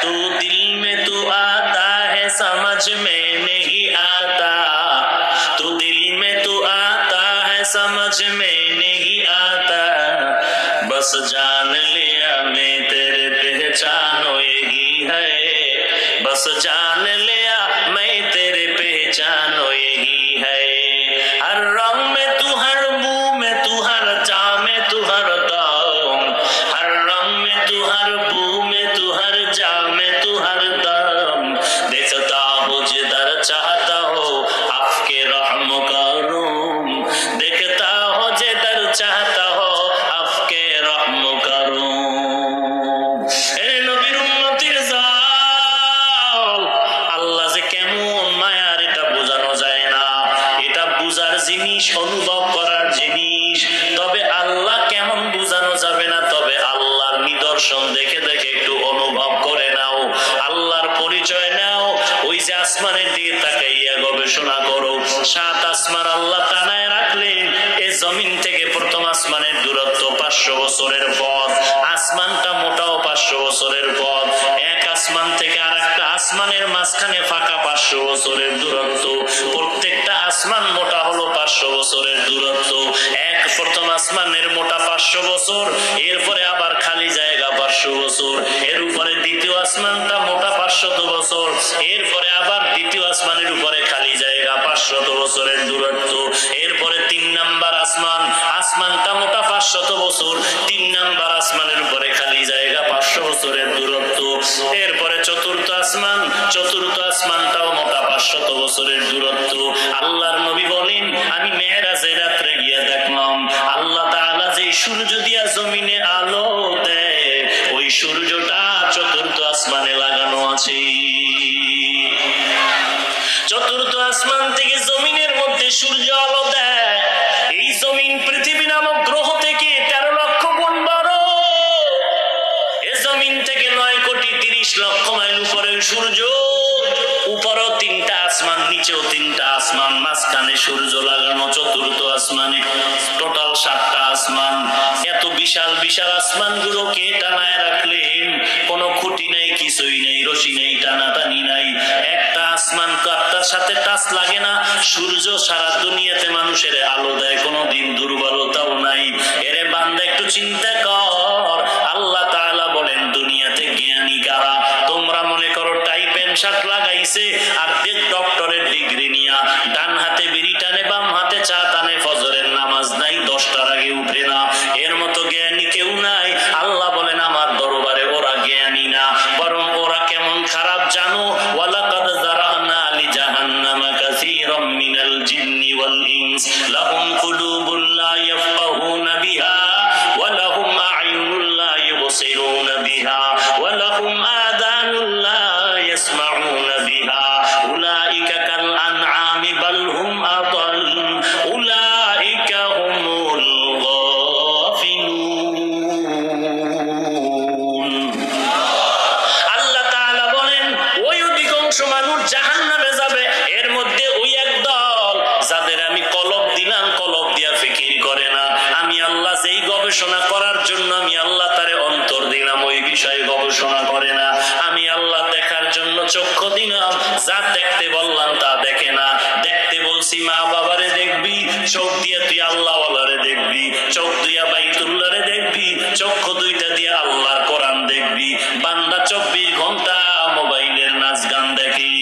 तू दिल में तू आता है समझ में नहीं आता तू दिल में तू आता है समझ में नहीं आता बस जान लिया मैं तेरे पहचानो यही है बस जान लिया मैं तेरे पहचानो यही है हर रंग में तू हर मुंह में तू हर जा में तू हर दाम हर रंग में तू हर मुंह में तू हर जा में तू हर दम देखता हो जिधर चाहता हो आपके रहम का रूम देखता हो जिधर चाहता हो आपके रहम का रूम ए नबीर उम्मतिर जाल আল্লাহ যে কেমন মায়ার এটা বোঝানো যায় না এটা বুঝার জিনিস অনুভব করার জিনিস তবে আল্লাহ কেমন বোঝানো যাবে না তবে আল্লাহর নিদর্শন দেখে দেখে একটু অনুভব করে নাও আল্লাহর পরিচয় নাও ওই যে আসমানের দিকে তাকাইয়া গবেষণা করো 7 আসমান আল্লাহ টানায় রাখলেন এই জমিন থেকে প্রথম আসমানের দূরত্ব 500 বছরের পথ আসমানটা মোটাও 500 বছরের পথ এক আসমান থেকে আরেকটা আসমানের মাঝখানে ফাঁকা 500 বছরের দূরত্ব প্রত্যেকটা আসমান মোটা হলো 500 বছরের দূরত্ব এক প্রথম আসমানের মোটা 500 বছর এরপরে আবার খালি জায়গা 500 বছর এর উপরে দ্বিতীয় আসমানটা মোটা 500 বছর এরপরে আবার দ্বিতীয় আসমানের উপরে খালি জায়গা 500 বছরের দূরত্ব এরপরে 3 নাম্বার আসমানটা মোটা 500 বছর 3 নাম্বার আসমানের উপরে খালি জায়গা 500 বছরের দূরত্ব এরপরে চতুর্থ আসমানটাও মোটা 500 বছরের দূরত্ব আল্লাহর নবী বলেন আমি মেরাজের রাতে গিয়ে দেখলাম আল্লাহ তাআলা যে সূর্য দিয়া জমিনে আলো দেয় ওই সূর্যটা চতুর্থ আসমানে লাগানো আছে চতুর্থ আসমান থেকে জমিনের মধ্যে সূর্য আলো দেয় এই জমিন পৃথিবী নামক গ্রহ থেকে 13 লক্ষ গুণ বড় এই জমিন থেকে 9 কোটি 30 লক্ষ মাইল উপরে সূর্য উপরও 3টা আসমান নিচেও 3টা আসমান মাঝখানে সূর্য লাগানো চতুর্থ আসমানে টোটাল 7টা আসমান এত বিশাল বিশাল আসমানগুলো কে টানায় রাখলেন কোনো খুঁটি নাই কিছুই নেই রশি নেই টানাটানি নাই একটা আসমান কাটার সাথে টাচ লাগে না সূর্য সারা দুনিয়াতে মানুষের আলো দেয় কোনোদিন দুর্বলতাও নাই এরে বান্দা একটু চিন্তা কর আল্লাহ তাআলা বলেন দুনিয়াতে জ্ঞানী কারা তোমরা মনে করো টাই প্যান্ট শার্ট লাগাইছে আর ডক্টরের ডিগ্রি নিয়া ডান হাতে বিড়ি টানে বাম হাতে চা টানে ফজরের নামাজ নাই 10টার আগে উঠে না এর মতো জ্ঞানী কেউ নাই আল্লাহ বলেন আমার দরবারে ওরা জ্ঞানী না বরং ওরা কেমন খারাপ জানো ওয়ালাকাদ যারানা লি জাহান্নামা কাসীরাম মিনাল জিন্নি ওয়াল ইনস লাহুম কুলুবুন লা ইয়াফকাহুনা বিহা ওয়া লাহুম আ'য়ুনুন লা ইউবসিরুনা বিহা ওয়া লাহুম আযানুন লা ইয়াসমাউনা বিহা উলাইকা কাল আনআমি বাল হুম আদাল উলাইকা হুমুল গাফিলুন আল্লাহ তাআলা বলেন ওই অধিকাংশ মানুষ জাহান্নামে যাবে এর মধ্যে ওই এক ফিকির করে না। আমি আল্লাহ যেই গবেষণা করার জন্য আমি আল্লাহ তারে অন্তর দিলাম ওই বিষয়ে গবেষণা করে না। আমি আল্লাহ দেখার জন্য চক্ষু দিলাম, যা দেখতে বললাম তা দেখে না। দেখতে বলছি মা বাবারে দেখবি, চোখ দিয়ে তুই আল্লাহ ওয়ালারে দেখবি, চোখ দিয়া বাইতুল্লাহরে দেখবি, চক্ষু দুইটা দিয়ে আল্লাহর কোরআন দেখবি। বান্দা 24 ঘন্টা মোবাইলের নাচ গান দেখি।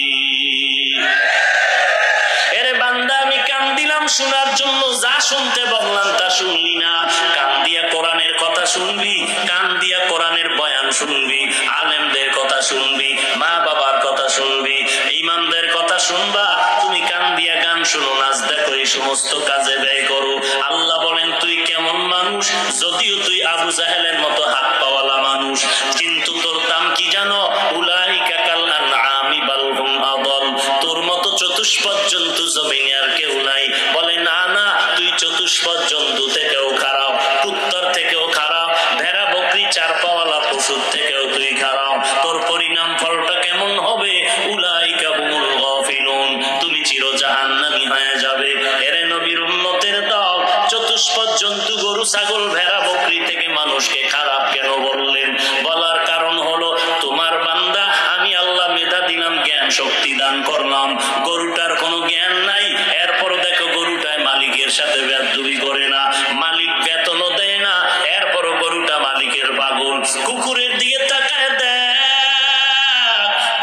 এরে বান্দা আমি কান দিলাম শোনার জন্য, যা শুনতে বললাম তা শুনলি না। কান দিয়া কোরআনের কথা শুনবি, কান দিয়া কোরআনের বয়ান শুনবি, আলেমদের কথা শুনবি, মা বাবার কথা শুনবি, ইমামদের কথা শুনবা। তুমি কান দিয়া গান শুনো, নাচ দেখো, এই সমস্ত কাজে ব্যয় করো। আল্লাহ বলেন তুই কেমন মানুষ? যদিও তুই আবু জাহেলের মতো হাত পাওয়ালা মানুষ, কিন্তু তোর দাম কি জানো? উলাইকা কাল আনআমি বাল হুম আদাল। তোর মতো চতুষ্পদ জন্তু জমিনে আর কেউ নাই। বলে না না, তুই চতুষ্পদ জন্তু থেকেও খারাপ, কুত্তার থেকেও খারাপ, ভেড়া বকরি চার পাওয়ালা পশুর থেকেও তুই খারাপ। তোর পরিণাম ফলটা কেমন হবে? উলাইকা হুমুল গাফিলুন। তুমি চির জাহান্নামী হয়ে যাবে। এরে নবীর উম্মতের দল, চতুষ্পদ জন্তু গরু ছাগল ভেড়া বকরি থেকে মানুষকে খারাপ কেন বললেন? বলার কারণ হলো তোমার বান্দা আমি আল্লাহ মেধা দিলাম, জ্ঞান শক্তি দান করলাম। গরুটার কোনো জ্ঞান নাই, এরপর দেখো গরুটায় মালিকের সাথে বেয়াদবি করে না, মালিক বেতনও দেয় না, এরপরও গরুটা মালিকের পাগল। কুকুরের দিকে তাকায় দেয়,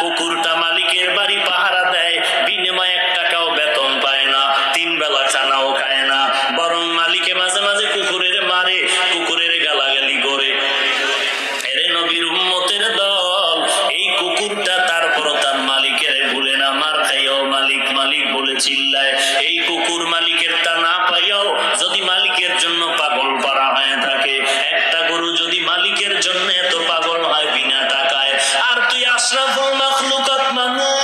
কুকুরটা মালিকের বাড়ি পাহারা দেয়, বিনিময়ে 1 টাকাও বেতন পায় না, 3 বেলা খানাও খায় না, বরং মালিকে মাঝে মাঝে কুকুরের মারে, কুকুরের গালাগালি করে। এরে নবীর উম্মতের দল, এই কুকুরটা তারপর তার মালিকের ভুলে না, মার খাইও মালিক মালিক বলে চিল্লায়। এই কুকুর মালিকের তা না পাইও যদি মালিকের জন্য পাগল পারা হয়ে থাকে, একটা গরু যদি মালিকের জন্য এত পাগল হয় বিনা টাকায়, আর তুই আশরাফুল মাখলুকাত মানুষ,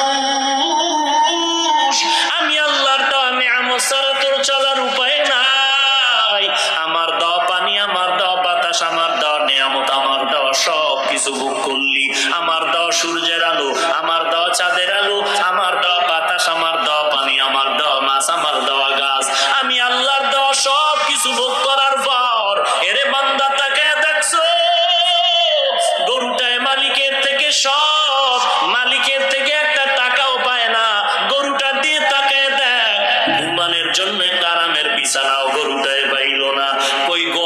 আমি আল্লাহর দেওয়া নিয়ামত ছাড়া তোর চলার উপায় নাই। আমার দেওয়া পানি, আমার দেওয়া বাতাস, আমার দেওয়া নিয়ামত, আমার দেওয়া সব কিছু ভোগ করলি। আমার দেওয়া সূর্যের আলো, আমার দেওয়া চাঁদের আলো, আমার দেওয়া বাতাস, আমার দেওয়া পানি, আমার দেওয়া মাছ, আমার দেওয়া গাছ, আমি আল্লাহর দেওয়া সব কিছু ভোগ করার পর এরে বান্দা তাকে দেখছো গরুটায় মালিকের থেকে সব, মালিকের থেকে 1 টাকাও পায় না। গরুটা দিয়ে তাকে দেখ, ঘুমানোর জন্য একটা আরামের বিছানাও গরুটায় পাইল না। কই গো